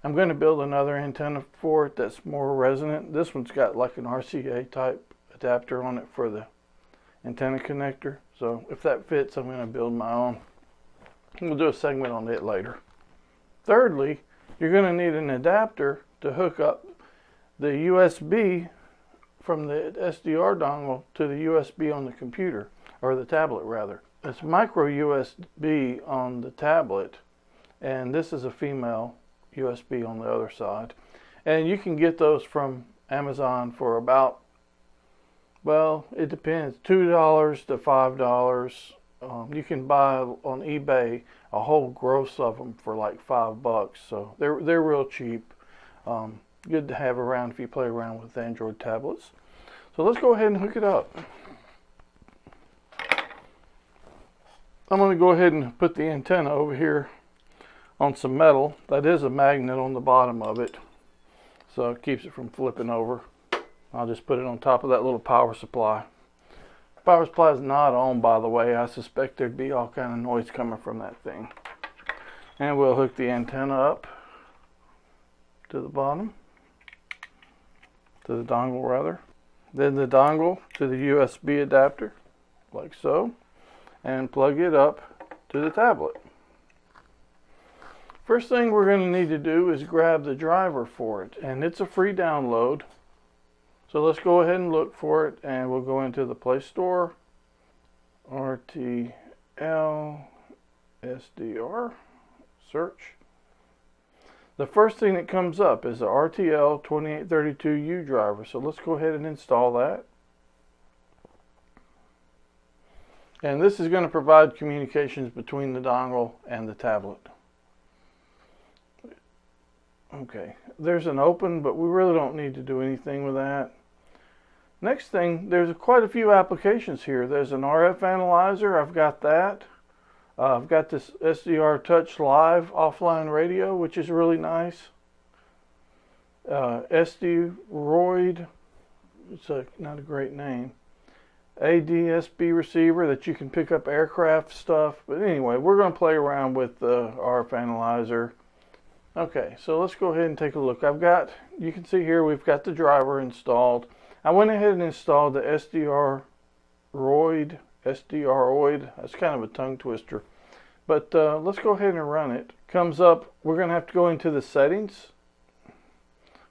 I'm going to build another antenna for it that's more resonant. This one's got like an RCA type adapter on it for the antenna connector. So if that fits, I'm going to build my own. We'll do a segment on it later. Thirdly, you're going to need an adapter to hook up the USB from the SDR dongle to the USB on the computer, or the tablet rather. It's micro USB on the tablet, and this is a female USB on the other side. And you can get those from Amazon for about, well, it depends, $2 to $5. You can buy on eBay a whole gross of them for like $5, so they're real cheap. good to have around if you play around with Android tablets. So let's go ahead and hook it up. I'm going to go ahead and put the antenna over here on some metal. That is a magnet on the bottom of it, so it keeps it from flipping over. I'll just put it on top of that little power supply. Power supply is not on, by the way. I suspect there'd be all kind of noise coming from that thing. And we'll hook the antenna up to the bottom, to the dongle rather. Then the dongle to the USB adapter, like so, and plug it up to the tablet. First thing we're going to need to do is grab the driver for it, and it's a free download. So let's go ahead and look for it, and we'll go into the Play Store, RTL SDR, search. The first thing that comes up is the RTL 2832U driver, so let's go ahead and install that. And this is going to provide communications between the dongle and the tablet. Okay, there's an open, but we really don't need to do anything with that. Next thing, there's quite a few applications here. There's an RF analyzer, I've got that. I've got this SDR Touch Live offline radio, which is really nice. SD-Roid, it's not a great name. ADSB receiver that you can pick up aircraft stuff. But anyway, we're going to play around with the RF analyzer. Okay, so let's go ahead and take a look. You can see here we've got the driver installed. I went ahead and installed the SDR-Roid. That's kind of a tongue twister. But let's go ahead and run it. Comes up, we're going to have to go into the settings.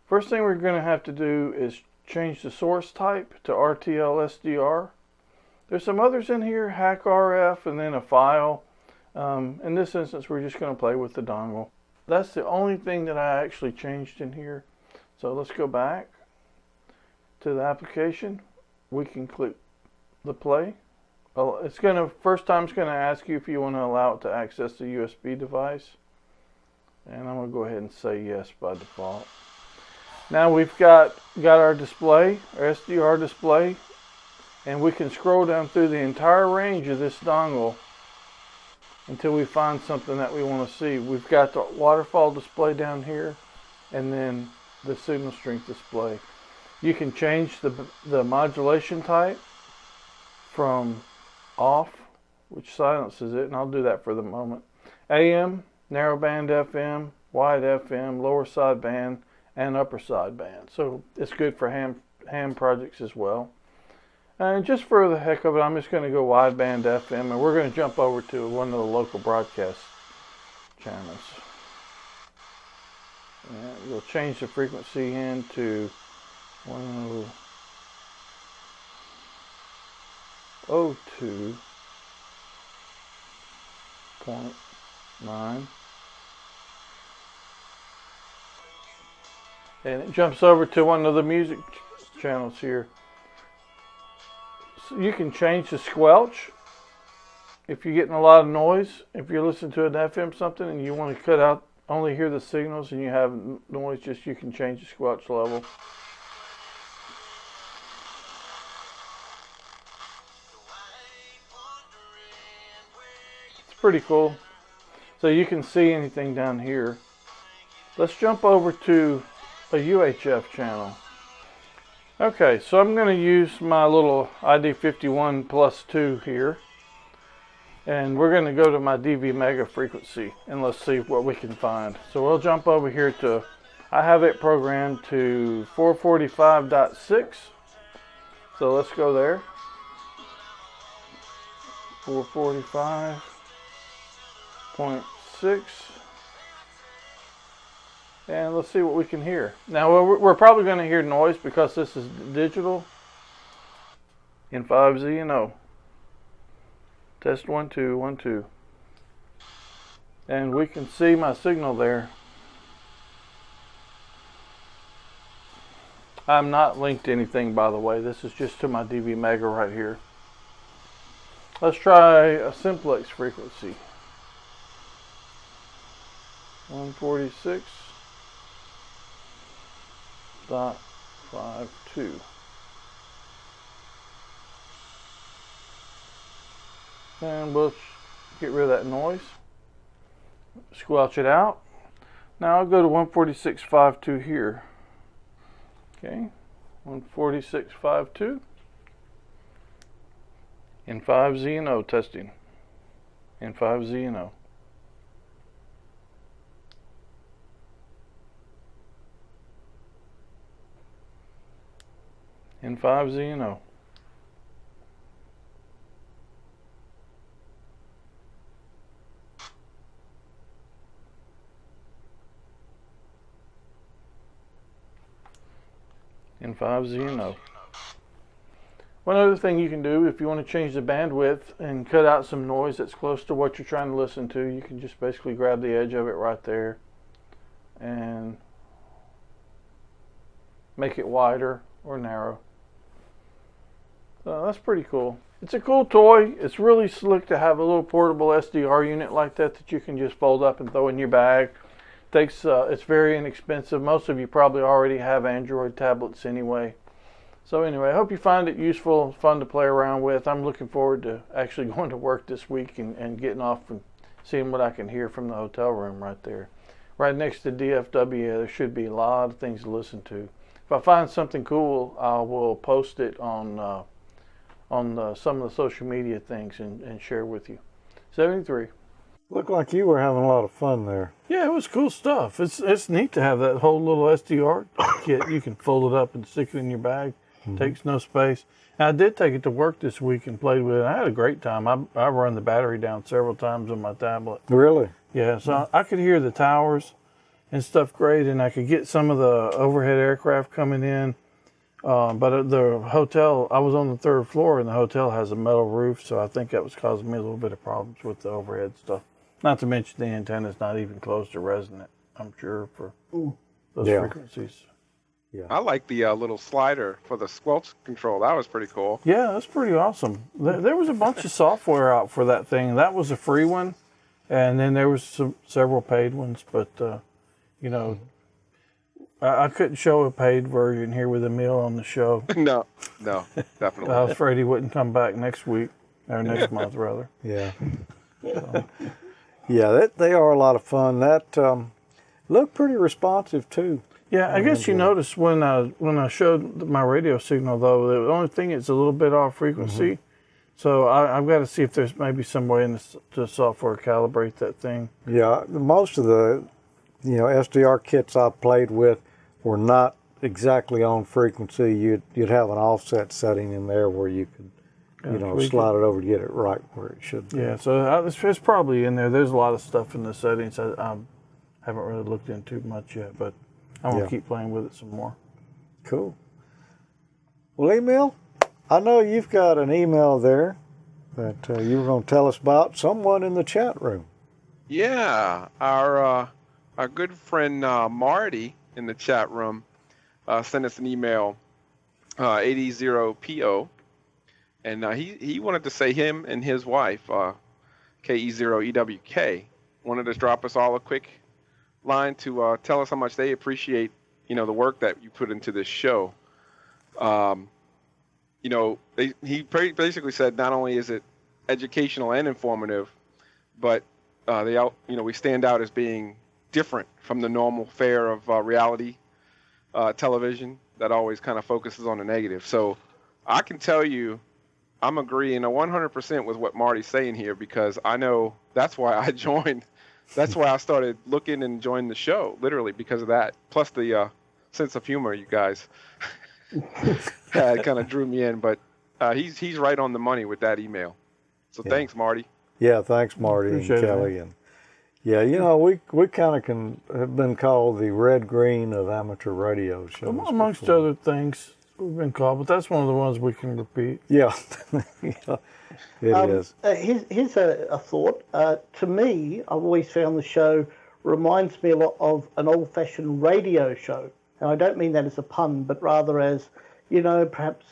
First thing we're going to have to do is change the source type to RTL SDR. There's some others in here, hack RF, and then a file. In this instance, we're just going to play with the dongle. That's the only thing that I actually changed in here. So let's go back to the application. We can click the play. First time it's going to ask you if you want to allow it to access the USB device. And I'm going to go ahead and say yes by default. Now we've got our display, our SDR display, and we can scroll down through the entire range of this dongle until we find something that we want to see. We've got the waterfall display down here, and then the signal strength display. You can change the modulation type from off, which silences it, and I'll do that for the moment. AM, narrowband FM, wide FM, lower sideband, and upper sideband. So it's good for ham projects as well. And just for the heck of it, I'm just going to go wideband FM, and we're going to jump over to one of the local broadcast channels. And we'll change the frequency into 102.9. And it jumps over to one of the music channels here. So you can change the squelch if you're getting a lot of noise. If you're listening to an FM something and you want to cut out, only hear the signals and you have noise, you can change the squelch level. It's pretty cool. So you can see anything down here. Let's jump over to a UHF channel. Okay, so I'm going to use my little ID51 plus 2 here, and we're going to go to my DV mega frequency and let's see what we can find. So we'll jump over here to, I have it programmed to 445.6, so let's go there. 445.6. And let's see what we can hear. Now we're probably going to hear noise because this is digital in 5Z and 0. Test 1 2 1 2. And we can see my signal there. I'm not linked to anything, by the way. This is just to my DV Mega right here. Let's try a simplex frequency. 146. 0.52. And we'll get rid of that noise. Squelch it out. Now I'll go to 146.52 here. Okay, 146.52. In 5Z and O testing. In 5Z and O. In 5Z and O. In 5Z and O. One other thing you can do if you want to change the bandwidth and cut out some noise that's close to what you're trying to listen to, you can just basically grab the edge of it right there and make it wider or narrow. So that's pretty cool. It's a cool toy. It's really slick to have a little portable SDR unit like that you can just fold up and throw in your bag. It's very inexpensive. Most of you probably already have Android tablets anyway. So anyway, I hope you find it useful, fun to play around with. I'm looking forward to actually going to work this week and getting off and seeing what I can hear from the hotel room right there. Right next to DFW, there should be a lot of things to listen to. If I find something cool, I will post it on some of the social media things and share with you. 73. Looked like you were having a lot of fun there. Yeah, it was cool stuff. It's neat to have that whole little SDR kit. You can fold it up and stick it in your bag. Takes no space. And I did take it to work this week and played with it. I had a great time. I run the battery down several times on my tablet. Really? Yeah, so I could hear the towers and stuff great, and I could get some of the overhead aircraft coming in. But at the hotel, I was on the 3rd floor, and the hotel has a metal roof, so I think that was causing me a little bit of problems with the overhead stuff. Not to mention the antenna's not even close to resonant, I'm sure, for those frequencies. Yeah. I like the little slider for the squelch control. That was pretty cool. Yeah, that's pretty awesome. There was a bunch of software out for that thing. That was a free one, and then there was several paid ones. But you know, I couldn't show a paid version here with Emile on the show. No, definitely. I was afraid he wouldn't come back next week or next month, rather. Yeah. So. Yeah, they are a lot of fun. That looked pretty responsive too. Yeah, I guess you noticed when I showed my radio signal, though, the only thing is a little bit off frequency. So I've got to see if there's maybe some way in the software calibrate that thing. Yeah, most of the SDR kits I've played with were not exactly on frequency. You'd have an offset setting in there where you could slide it over to get it right where it should be. Yeah, so it's probably in there. There's a lot of stuff in the settings I haven't really looked into much yet, but I want to keep playing with it some more. Cool. Well, Emile, I know you've got an email there that you were going to tell us about. Someone in the chat room. Yeah, our good friend Marty in the chat room sent us an email, 80PO, and he wanted to say him and his wife, KE0EWK, wanted to drop us all a quick line to tell us how much they appreciate, the work that you put into this show. He basically said not only is it educational and informative, but we stand out as being different from the normal fare of reality television that always kind of focuses on the negative. So I can tell you, I'm agreeing 100% with what Marty's saying here, because I know that's why I joined. That's why I started looking and joined the show, literally because of that. Plus the sense of humor, you guys, it kind of drew me in. But he's right on the money with that email. So thanks, Marty. Yeah, thanks, Marty and Kelly. And we kind of have been called the red green of amateur radio shows. Amongst other things, we've been called, but that's one of the ones we can repeat. Yeah, it is. Here's a thought. To me, I've always found the show reminds me a lot of an old-fashioned radio show. And I don't mean that as a pun, but rather as, perhaps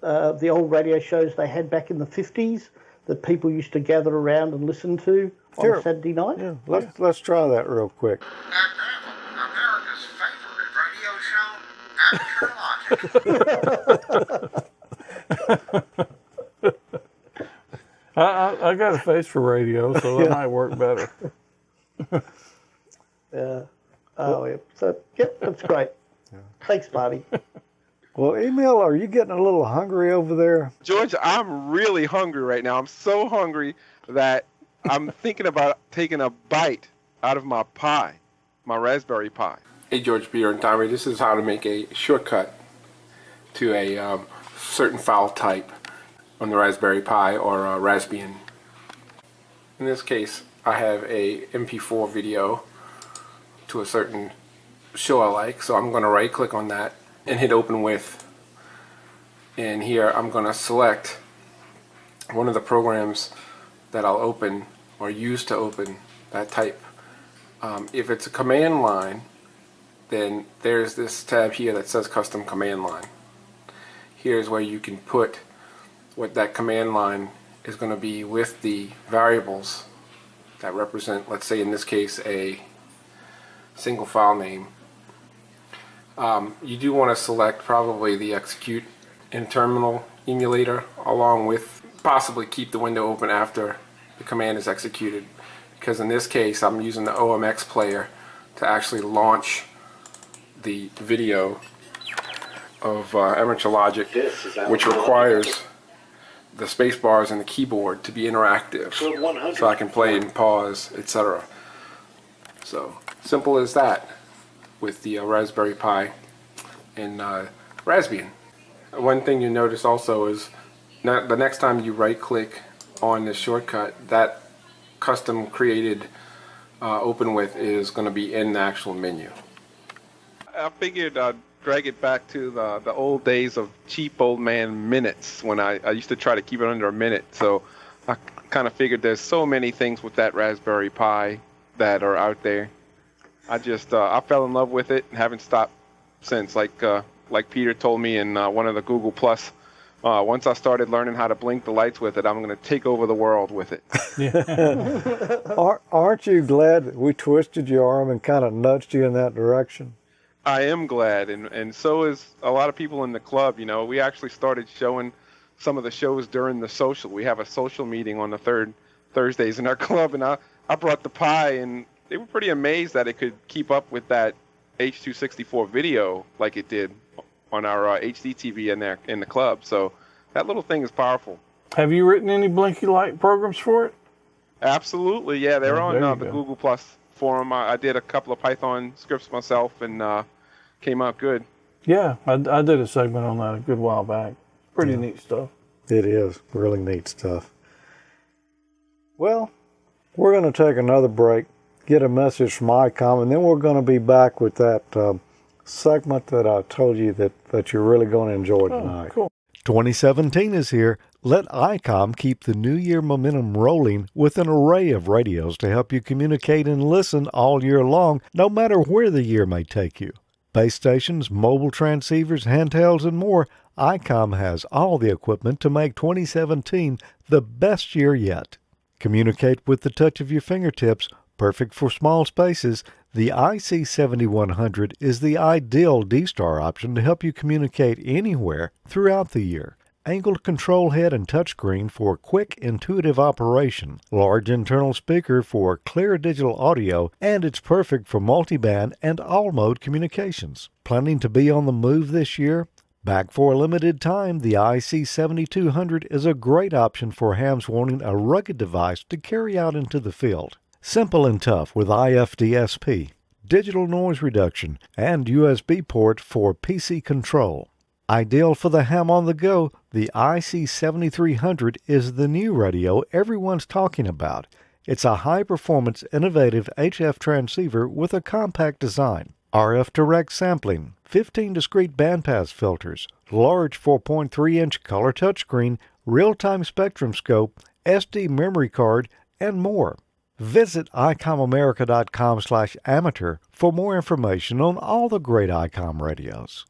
the old radio shows they had back in the 50s that people used to gather around and listen to on a Saturday night. Yeah, let's try that real quick. America's favorite radio show, I got a face for radio, so that might work better. Yeah. Oh, yeah. So, yep, that's great. Yeah. Thanks, Marty. Well, Emile, are you getting a little hungry over there? George, I'm really hungry right now. I'm so hungry that I'm thinking about taking a bite out of my pie, my Raspberry Pi. Hey, George, Peter, and Tommy. This is how to make a shortcut to a certain file type on the Raspberry Pi or Raspbian. In this case, I have a MP4 video to a certain show I like, so I'm going to right click on that and hit open with, and here I'm going to select one of the programs that I'll open or use to open that type. If it's a command line, then there's this tab here that says custom command line. Here's where you can put what that command line is going to be with the variables that represent, let's say in this case, a single file name. You do want to select probably the execute in terminal emulator, along with possibly keep the window open after the command is executed, because in this case I'm using the OMX player to actually launch the video of AmateurLogic, which requires the space bars and the keyboard to be interactive, so I can play and pause, etc. So simple as that with the Raspberry Pi and Raspbian. One thing you notice also is the next time you right click on this shortcut, that custom created open with is going to be in the actual menu. I figured I'd drag it back to the old days of cheap old man minutes, when I used to try to keep it under a minute. So I kind of figured there's so many things with that Raspberry Pi that are out there. I just I fell in love with it and haven't stopped since. Like Peter told me in one of the Google Plus, once I started learning how to blink the lights with it, I'm going to take over the world with it. Aren't you glad that we twisted your arm and kind of nudged you in that direction? I am glad, and so is a lot of people in the club. You know, we actually started showing some of the shows during the social. We have a social meeting on the third Thursdays in our club, and I brought the Pi, and they were pretty amazed that it could keep up with that H.264 video like it did on our HD TV in the club. So that little thing is powerful. Have you written any blinky light programs for it? Absolutely, yeah. They're on the go. Google Plus forum. I did a couple of Python scripts myself, and came out good. Yeah, I did a segment on that a good while back. Pretty neat stuff. It is really neat stuff. Well, we're going to take another break, get a message from ICOM, and then we're going to be back with that segment that I told you that you're really going to enjoy tonight. Cool. 2017 is here. Let ICOM keep the new year momentum rolling with an array of radios to help you communicate and listen all year long, no matter where the year may take you. Base stations, mobile transceivers, handhelds, and more, ICOM has all the equipment to make 2017 the best year yet. Communicate with the touch of your fingertips. Perfect for small spaces, the IC7100 is the ideal D-Star option to help you communicate anywhere throughout the year. Angled control head and touchscreen for quick, intuitive operation. Large internal speaker for clear digital audio, and it's perfect for multiband and all-mode communications. Planning to be on the move this year? Back for a limited time, the IC7200 is a great option for hams wanting a rugged device to carry out into the field. Simple and tough with IFDSP, digital noise reduction, and USB port for PC control. Ideal for the ham on the go, the IC7300 is the new radio everyone's talking about. It's a high-performance, innovative HF transceiver with a compact design. RF direct sampling, 15 discrete bandpass filters, large 4.3-inch color touchscreen, real-time spectrum scope, SD memory card, and more. Visit icomamerica.com/amateur for more information on all the great ICOM radios.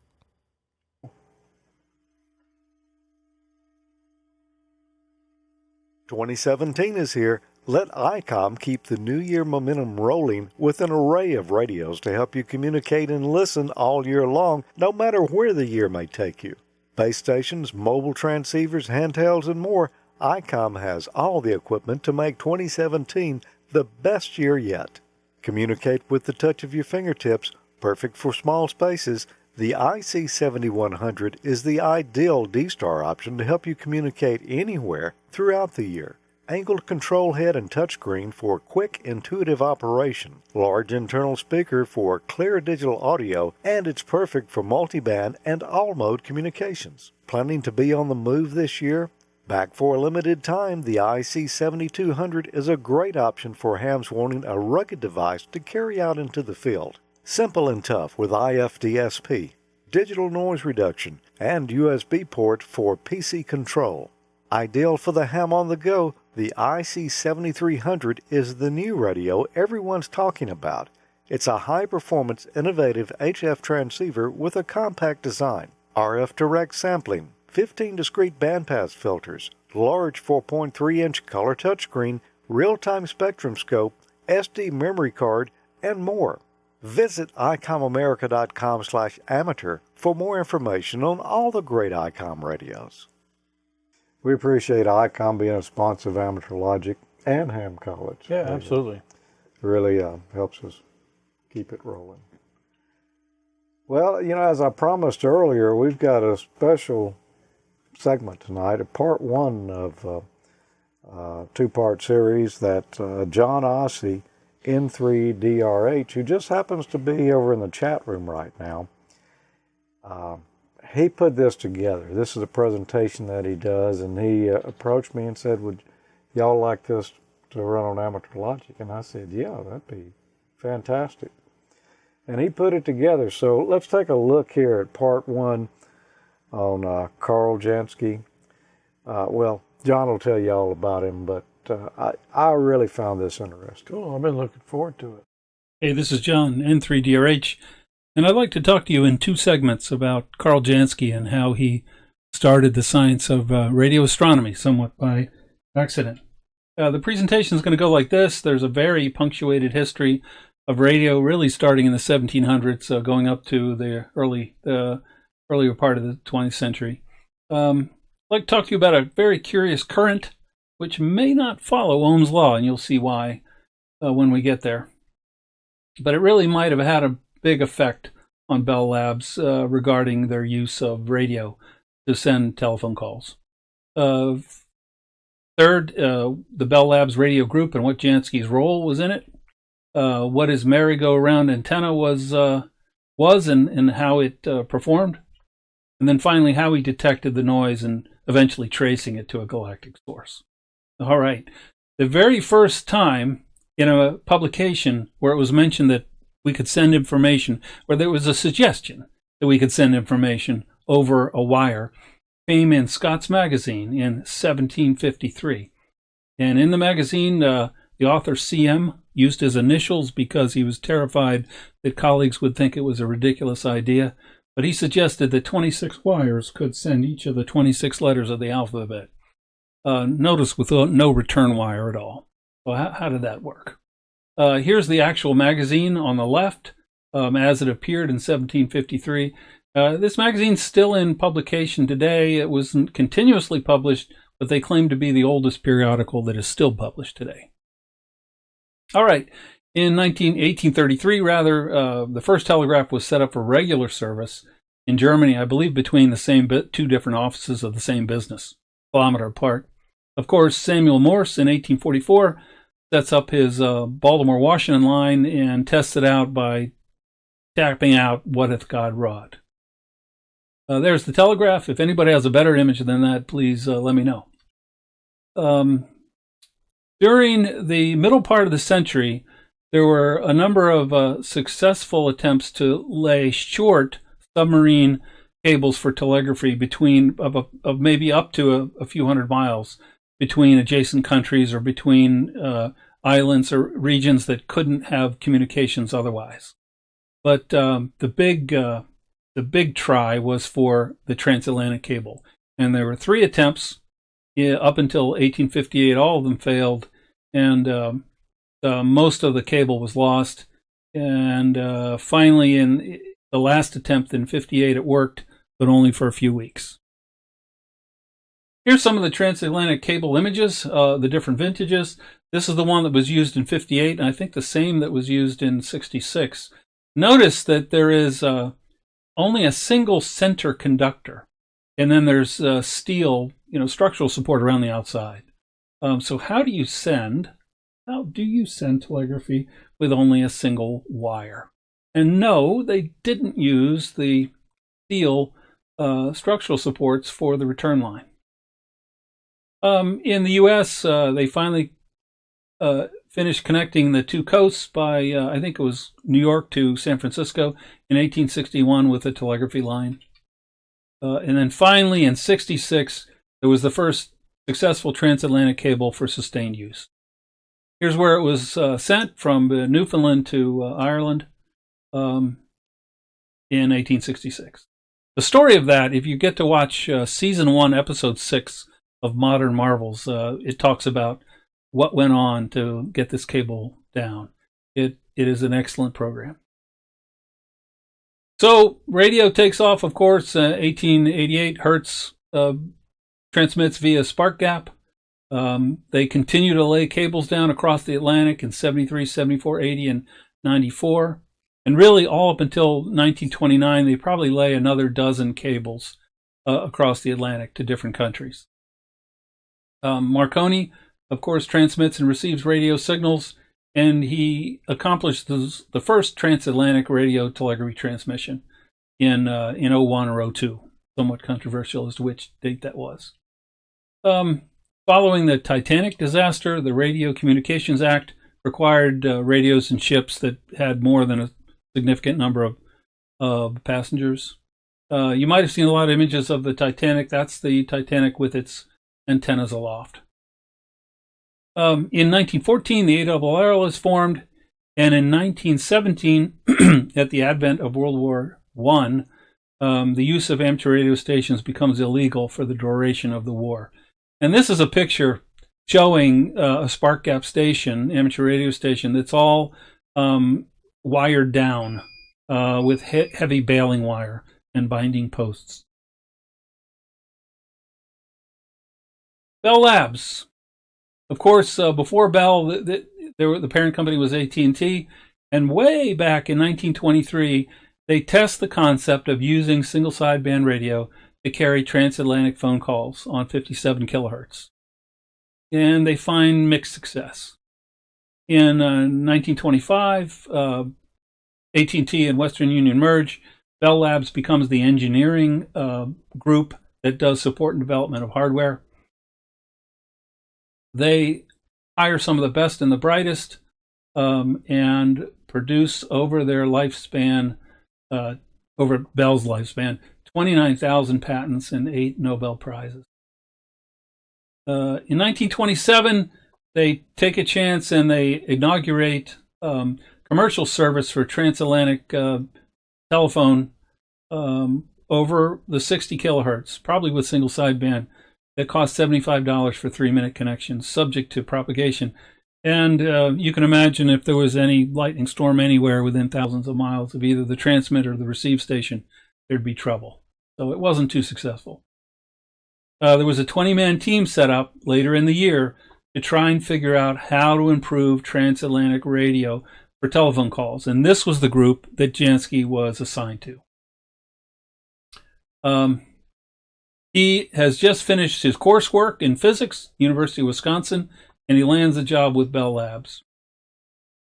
"2017 is here. Let ICOM keep the New Year momentum rolling with an array of radios to help you communicate and listen all year long, no matter where the year may take you. Base stations, mobile transceivers, handhelds, and more, ICOM has all the equipment to make 2017 the best year yet. Communicate with the touch of your fingertips, perfect for small spaces. The IC7100 is the ideal D-Star option to help you communicate anywhere throughout the year. Angled control head and touchscreen for quick, intuitive operation. Large internal speaker for clear digital audio, and it's perfect for multiband and all-mode communications. Planning to be on the move this year? Back for a limited time, the IC7200 is a great option for hams wanting a rugged device to carry out into the field. Simple and tough with IFDSP, digital noise reduction, and USB port for PC control. Ideal for the ham on the go, the IC7300 is the new radio everyone's talking about. It's a high-performance, innovative HF transceiver with a compact design, RF direct sampling, 15 discrete bandpass filters, large 4.3-inch color touchscreen, real-time spectrum scope, SD memory card, and more. Visit icomamerica.com/amateur for more information on all the great ICOM radios. We appreciate ICOM being a sponsor of Amateur Logic and Ham College. Yeah, absolutely. It really helps us keep it rolling. Well, as I promised earlier, we've got a special segment tonight, a part one of a two-part series that John Ossi, N3DRH, who just happens to be over in the chat room right now, he put this together. This is a presentation that he does, and he approached me and said, would y'all like this to run on Amateur Logic? And I said, yeah, that'd be fantastic. And he put it together. So let's take a look here at part one on Karl Jansky. Well, John will tell you all about him, but I really found this interesting. Cool. I've been looking forward to it. Hey, this is John, N3DRH, and I'd like to talk to you in two segments about Karl Jansky and how he started the science of radio astronomy somewhat by accident. The presentation is going to go like this. There's a very punctuated history of radio, really starting in the 1700s, going up to the earlier part of the 20th century. I'd like to talk to you about a very curious current, which may not follow Ohm's law, and you'll see why when we get there. But it really might have had a big effect on Bell Labs regarding their use of radio to send telephone calls. Third, the Bell Labs radio group and what Jansky's role was in it. What his merry-go-round antenna was and how it performed. And then finally, how he detected the noise and eventually tracing it to a galactic source. All right. The very first time in a publication where it was mentioned that we could send information, where there was a suggestion that we could send information over a wire, came in Scott's Magazine in 1753. And in the magazine, the author CM used his initials because he was terrified that colleagues would think it was a ridiculous idea. But he suggested that 26 wires could send each of the 26 letters of the alphabet. Notice with no return wire at all. Well, how did that work? Here's the actual magazine on the left as it appeared in 1753. This magazine's still in publication today. It wasn't continuously published, but they claim to be the oldest periodical that is still published today. All right. In 1833, the first telegraph was set up for regular service in Germany, I believe between the same two different offices of the same business, a kilometer apart. Of course, Samuel Morse in 1844 sets up his Baltimore-Washington line and tests it out by tapping out "What hath God wrought." There's the telegraph. If anybody has a better image than that, please let me know. During the middle part of the century, there were a number of successful attempts to lay short submarine cables for telegraphy of maybe up to a few hundred miles between adjacent countries or between islands or regions that couldn't have communications otherwise. But the big try was for the transatlantic cable, and there were 3 attempts up until 1858. All of them failed, and most of the cable was lost. And finally, in the last attempt in '58, it worked, but only for a few weeks. Here's some of the transatlantic cable images, the different vintages. This is the one that was used in '58, and I think the same that was used in '66. Notice that there is only a single center conductor, and then there's steel, structural support around the outside. So how do you send telegraphy with only a single wire? And no, they didn't use the steel structural supports for the return line. In the U.S., they finally finished connecting the two coasts by, I think it was New York to San Francisco in 1861 with a telegraphy line. And then finally in '66, there was the first successful transatlantic cable for sustained use. Here's where it was sent from Newfoundland to Ireland in 1866. The story of that, if you get to watch Season 1, Episode 6 of Modern Marvels, it talks about what went on to get this cable down. It is an excellent program. So radio takes off, of course, 1888. Hertz transmits via spark gap. They continue to lay cables down across the Atlantic in 73, 74, 80, and 94. And really all up until 1929, they probably lay another dozen cables across the Atlantic to different countries. Marconi, of course, transmits and receives radio signals, and he accomplished the first transatlantic radio telegraphy transmission in 01 or 02. Somewhat controversial as to which date that was. Following the Titanic disaster, the Radio Communications Act required radios in ships that had more than a significant number of passengers. You might have seen a lot of images of the Titanic. That's the Titanic with its antennas aloft. In 1914, the ARRL was formed, and in 1917, at the advent of World War I, the use of amateur radio stations becomes illegal for the duration of the war. And this is a picture showing a spark gap station, amateur radio station, that's all wired down with heavy baling wire and binding posts. Bell Labs. Of course, before Bell, the parent company was AT&T, and way back in 1923, they test the concept of using single sideband radio to carry transatlantic phone calls on 57 kilohertz. And they find mixed success. In 1925, AT&T and Western Union merge. Bell Labs becomes the engineering group that does support and development of hardware. They hire some of the best and the brightest and produce over their lifespan, over Bell's lifespan, 29,000 patents and 8 Nobel Prizes. In 1927, they take a chance and they inaugurate commercial service for transatlantic telephone over the 60 kilohertz, probably with single sideband. That costs $75 for 3-minute connections, subject to propagation. And you can imagine if there was any lightning storm anywhere within thousands of miles of either the transmit or the receive station, there'd be trouble. So it wasn't too successful. There was a 20-man team set up later in the year to try and figure out how to improve transatlantic radio for telephone calls. And this was the group that Jansky was assigned to. He has just finished his coursework in physics, University of Wisconsin, and he lands a job with Bell Labs.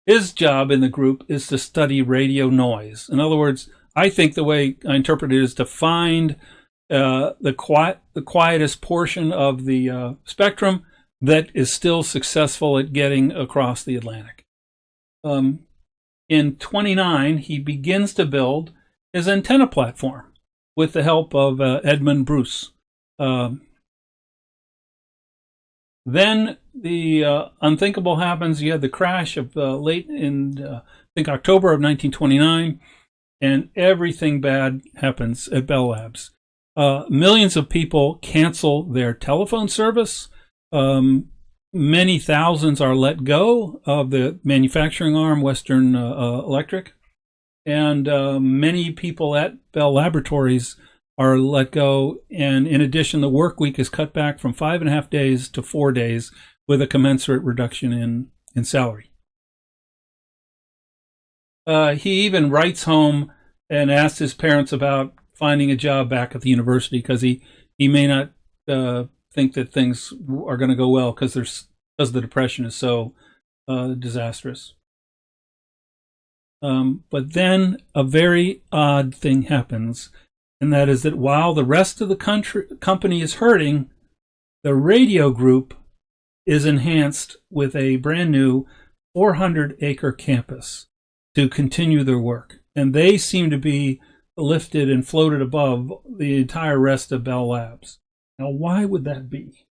His job in the group is to study radio noise. In other words, I think the way I interpret it is to find the quietest portion of the spectrum that is still successful at getting across the Atlantic. In '29, he begins to build his antenna platform with the help of Edmund Bruce. Then the unthinkable happens. You had the crash of late in, I think, October of 1929, and everything bad happens at Bell Labs. Millions of people cancel their telephone service. Many thousands are let go of the manufacturing arm, Western Electric, and many people at Bell Laboratories are let go. And in addition, the work week is cut back from 5.5 days to 4 days, with a commensurate reduction in salary. He even writes home and asks his parents about finding a job back at the university, because he may not think that things are going to go well because the depression is so disastrous. But then a very odd thing happens, and that is that while the rest of the company is hurting, the radio group is enhanced with a brand new 400-acre campus to continue their work. And they seem to be lifted and floated above the entire rest of Bell Labs. Now, why would that be?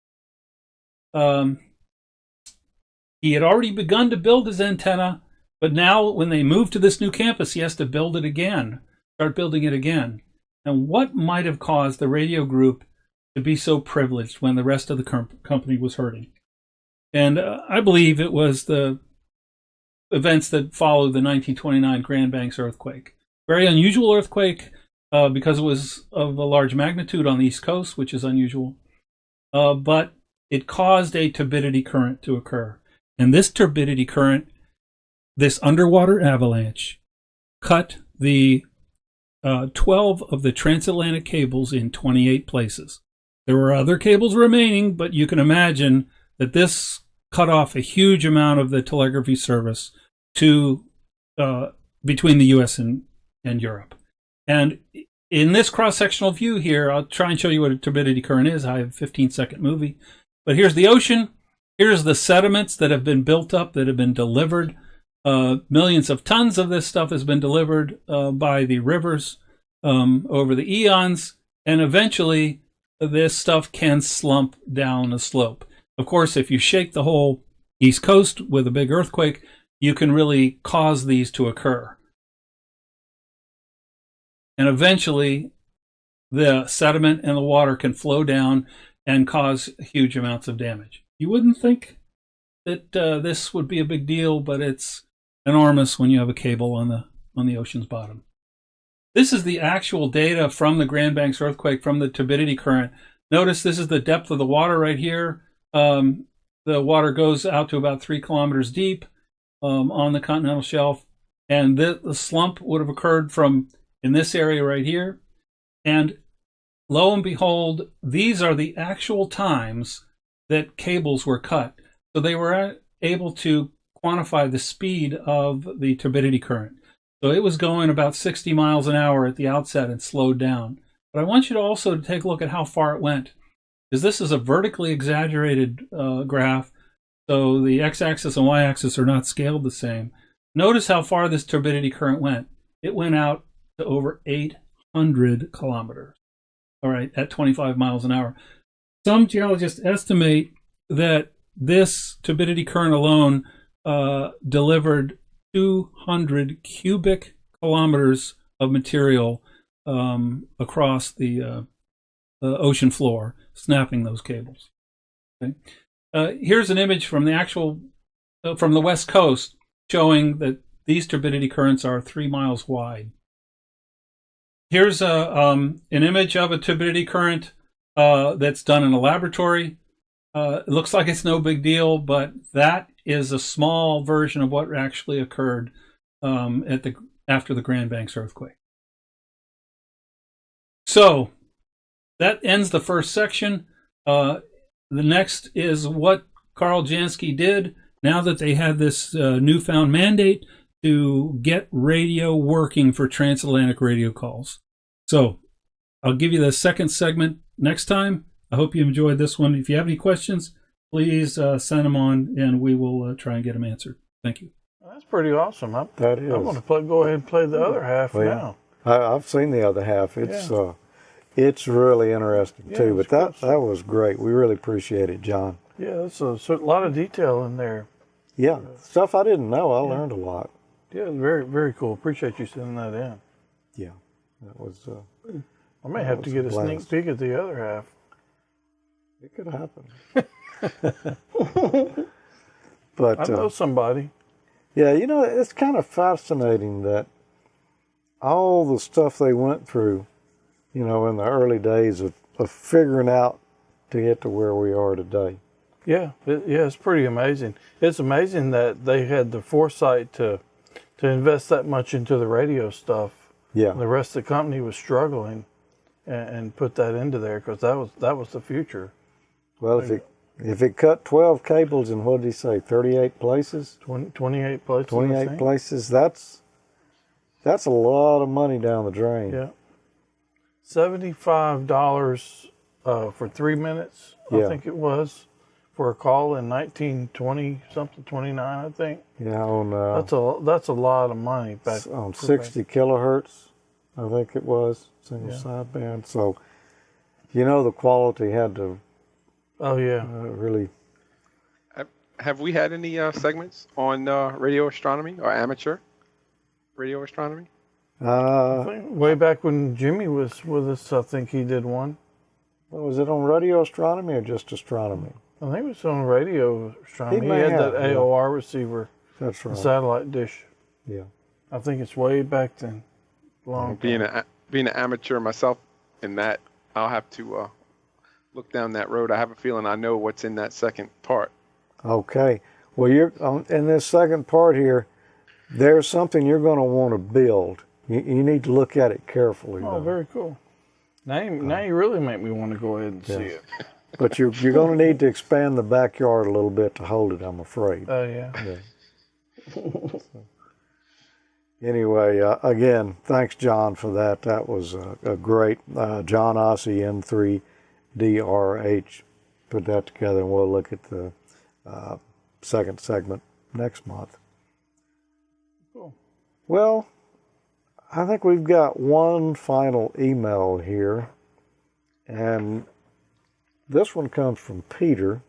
He had already begun to build his antenna, but now when they move to this new campus, he has to build it again, start building it again. And what might have caused the radio group to be so privileged when the rest of the company was hurting? And I believe it was the events that followed the 1929 Grand Banks earthquake. Very unusual earthquake because it was of a large magnitude on the East Coast, which is unusual. But it caused a turbidity current to occur. And this turbidity current, this underwater avalanche, cut the 12 of the transatlantic cables in 28 places. There were other cables remaining, but you can imagine that this cut off a huge amount of the telegraphy service to between the U.S. and Europe. And in this cross-sectional view here, I'll try and show you what a turbidity current is. I have a 15-second movie. But here's the ocean. Here's the sediments that have been built up, that have been delivered. Millions of tons of this stuff has been delivered by the rivers over the eons. And eventually, this stuff can slump down a slope. Of course, if you shake the whole East Coast with a big earthquake, you can really cause these to occur. And eventually, the sediment and the water can flow down and cause huge amounts of damage. You wouldn't think that this would be a big deal, but it's enormous when you have a cable on the ocean's bottom. This is the actual data from the Grand Banks earthquake, from the turbidity current. Notice this is the depth of the water right here. The water goes out to about 3 kilometers deep on the continental shelf. And the slump would have occurred from in this area right here. And lo and behold, these are the actual times that cables were cut. So they were able to quantify the speed of the turbidity current. So it was going about 60 miles an hour at the outset and slowed down. But I want you to also take a look at how far it went, because this is a vertically exaggerated graph. So the x-axis and y-axis are not scaled the same. Notice how far this turbidity current went. It went out to over 800 kilometers, all right, at 25 miles an hour. Some geologists estimate that this turbidity current alone delivered 200 cubic kilometers of material across the ocean floor, snapping those cables. Okay. Here's an image from the actual from the West Coast showing that these turbidity currents are 3 miles wide. Here's an image of a turbidity current that's done in a laboratory. It looks like it's no big deal, but that is a small version of what actually occurred after the Grand Banks earthquake. So that ends the first section. The next is what Karl Jansky did now that they had this newfound mandate to get radio working for transatlantic radio calls. So I'll give you the second segment next time. I hope you enjoyed this one. If you have any questions, please send them on, and we will try and get them answered. Thank you. That's pretty awesome. That is. I'm going to go ahead and play the other half now. I've seen the other half. It's really interesting too. But that was great. We really appreciate it, John. Yeah, that's a lot of detail in there. Yeah, stuff I didn't know. I learned a lot. Yeah, very, very cool. Appreciate you sending that in. Yeah, that was. I may have to get a sneak peek at the other half. It could happen. But I know somebody. Yeah, it's kind of fascinating that all the stuff they went through, in the early days of figuring out to get to where we are today. Yeah, it's pretty amazing. It's amazing that they had the foresight to invest that much into the radio stuff. Yeah. The rest of the company was struggling, and put that into there because that was the future. Well, if it cut 12 cables in, what did he say, 38 places? 28 places. 28 places. That's a lot of money down the drain. Yeah. $75 for 3 minutes, I think it was, for a call in 1920 something, 29, I think. Yeah, on that's a lot of money back on 60 kilohertz, I think it was, single sideband. So, the quality had to. Oh yeah, really. Have we had any segments on radio astronomy or amateur radio astronomy? I think way back when Jimmy was with us, I think he did one. Was it on radio astronomy or just astronomy? I think it was on radio astronomy. He may had have, that AOR receiver. That's right. Satellite dish. Yeah. I think it's way back then. Being an amateur myself in that, I'll have to look down that road. I have a feeling I know what's in that second part. Okay. Well, you're in this second part here. There's something you're going to want to build. You need to look at it carefully. Oh, very cool. Now you really make me want to go ahead and see it. But you're going to need to expand the backyard a little bit to hold it, I'm afraid. Oh, yeah. Anyway, again, thanks, John, for that. That was a great. John Ossi, M3DRH, put that together, and we'll look at the second segment next month. Cool. Well, I think we've got one final email here, and this one comes from Peter.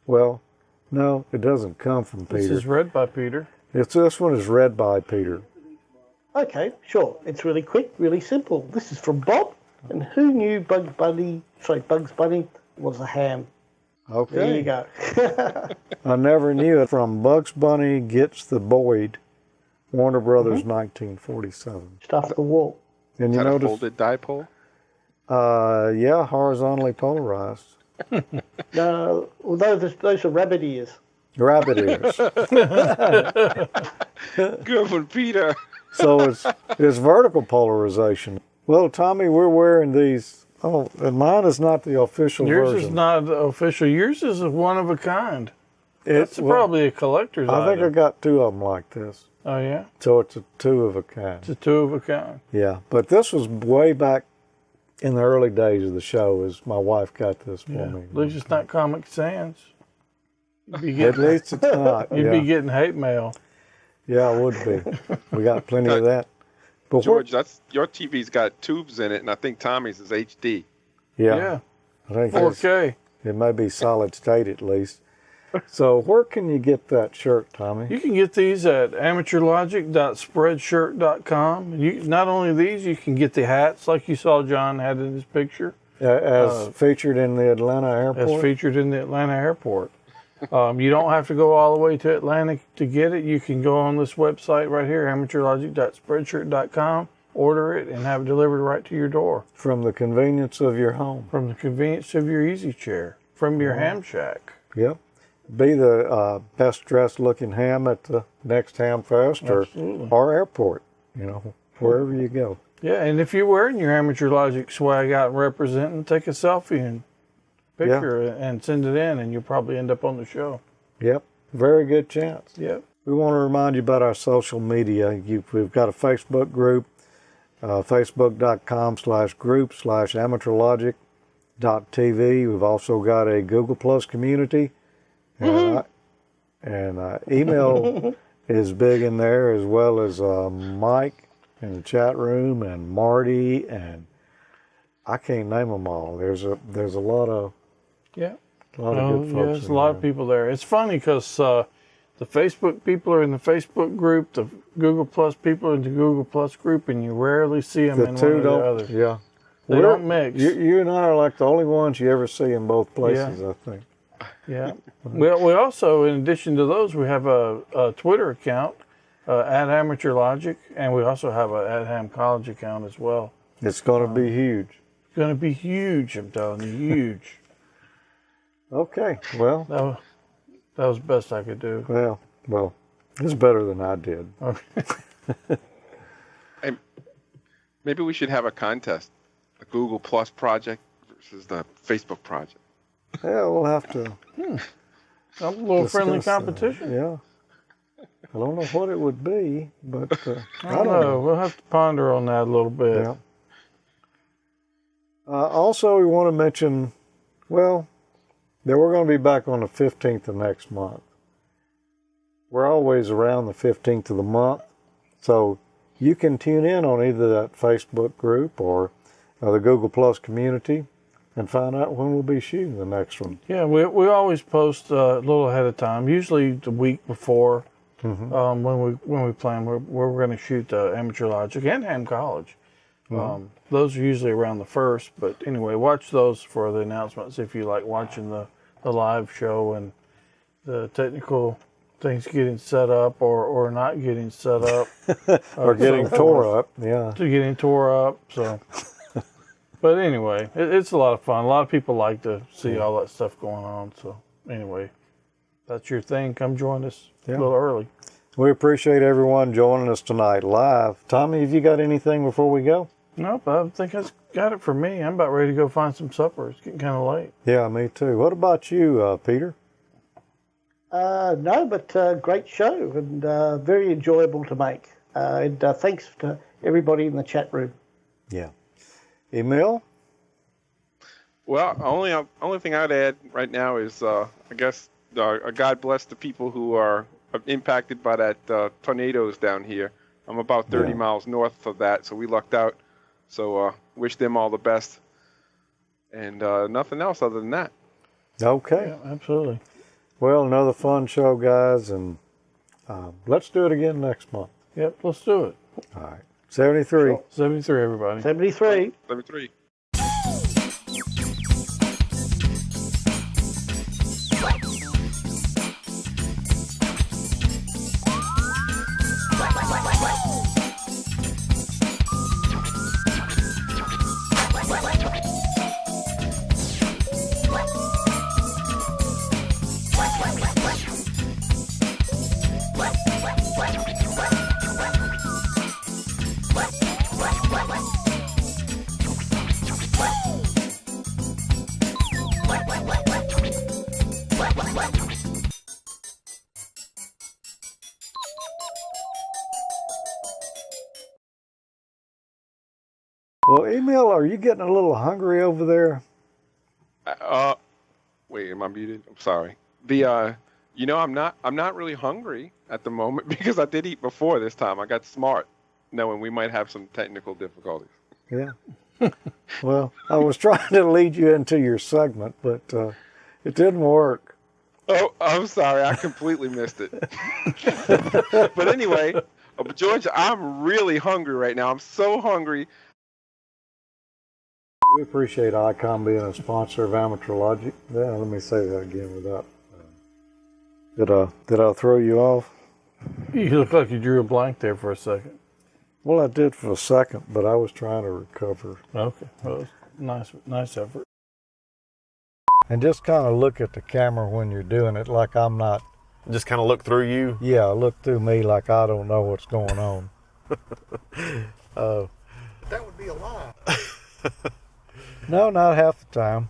Well, no, it doesn't come from Peter. This is read by Peter. This one is read by Peter. Okay, sure. It's really quick, really simple. This is from Bob. And who knew Bugs Bunny was a ham? Okay. There you go. I never knew it. From Bugs Bunny Gets the Boyd, Warner Brothers, 1947. Stuff the wall. And you Is that a notice, folded dipole? yeah, horizontally polarized. No, although those are rabbit ears. Rabbit ears. Good one, Peter. So it's vertical polarization. Well, Tommy, we're wearing these. Oh, and mine is not the official Yours version. is not official. Yours is a one of a kind. It's probably a collector's item. I think I got two of them like this. Oh, yeah? So it's a two of a kind. It's a two of a kind. Yeah, but this was way back in the early days of the show. As my wife got this for me. At least it's not Comic Sans. At least it's not. You'd be getting hate mail. Yeah, it would be. We got plenty of that. But George, your TV's got tubes in it, and I think Tommy's is HD. Yeah. I think 4K. It may be solid state at least. So where can you get that shirt, Tommy? You can get these at AmateurLogic.spreadshirt.com. Not only these, you can get the hats like you saw John had in his picture. As featured in the Atlanta airport? As featured in the Atlanta airport. You don't have to go all the way to Atlanta to get it. You can go on this website right here, AmateurLogic.spreadshirt.com, order it, and have it delivered right to your door. From the convenience of your home. From the convenience of your easy chair. From your ham shack. Yep. Be the best dressed looking ham at the next Hamfest or airport, wherever you go. Yeah, and if you're wearing your Amateur Logic swag out and representing, take a selfie and picture and send it in, and you'll probably end up on the show. Yep, very good chance. Yep. We want to remind you about our social media. We've got a Facebook group, facebook.com/group/AmateurLogic.TV. We've also got a Google Plus community, and email is big in there, as well as Mike in the chat room, and Marty, and I can't name them all. There's a lot of good folks. There's a lot of people there. It's funny because the Facebook people are in the Facebook group, the Google Plus people are in the Google Plus group, and you rarely see them in one or the other. Yeah. They don't mix. You and I are like the only ones you ever see in both places, I think. Yeah. We also, in addition to those, we have a Twitter account at AmateurLogic, and we also have a at Ham College account as well. It's going to be huge. It's going to be huge, I'm telling you, huge. Okay, well. That was the best I could do. Well, it's better than I did. Okay. Hey, maybe we should have a contest, the Google Plus project versus the Facebook project. Yeah, we'll have to. A little friendly competition. Yeah. I don't know what it would be, but I don't know. We'll have to ponder on that a little bit. Yeah. Also, we want to mention, that we're going to be back on the 15th of next month. We're always around the 15th of the month, so you can tune in on either that Facebook group or the Google Plus community and find out when we'll be shooting the next one. Yeah, we always post a little ahead of time, usually the week before. When we plan, we're going to shoot AmateurLogic and Ham College. Those are usually around the 1st, but anyway, watch those for the announcements if you like watching the live show and the technical things getting set up or not getting set up. Or getting tore up, yeah. Getting tore up, so. But anyway, it's a lot of fun. A lot of people like to see all that stuff going on, so anyway. That's your thing. Come join us a little early. We appreciate everyone joining us tonight live. Tommy, have you got anything before we go? Nope, I think that's got it for me. I'm about ready to go find some supper. It's getting kind of late. Yeah, me too. What about you, Peter? No, but great show and very enjoyable to make. And thanks to everybody in the chat room. Yeah. Emile? Well, only thing I'd add right now is, I guess, God bless the people who are impacted by that tornadoes down here. I'm about 30 miles north of that, so we lucked out. So wish them all the best. And nothing else other than that. Okay. Yeah, absolutely. Well, another fun show, guys, and let's do it again next month. Yep, let's do it. All right. 73. 73, everybody. 73. 73. Well, Emile, are you getting a little hungry over there? Wait, am I muted? I'm sorry. I'm not really hungry at the moment because I did eat before this time. I got smart, knowing we might have some technical difficulties. Yeah. Well, I was trying to lead you into your segment, but it didn't work. Oh, I'm sorry. I completely missed it. But anyway, George, I'm really hungry right now. I'm so hungry. We appreciate ICOM being a sponsor of AmateurLogic. Yeah, let me say that again without. Did I throw you off? You look like you drew a blank there for a second. Well, I did for a second, but I was trying to recover. Okay, well, nice effort. And just kind of look at the camera when you're doing it, like I'm not. Just kind of look through you? Yeah, look through me like I don't know what's going on. That would be a lie. No, not half the time.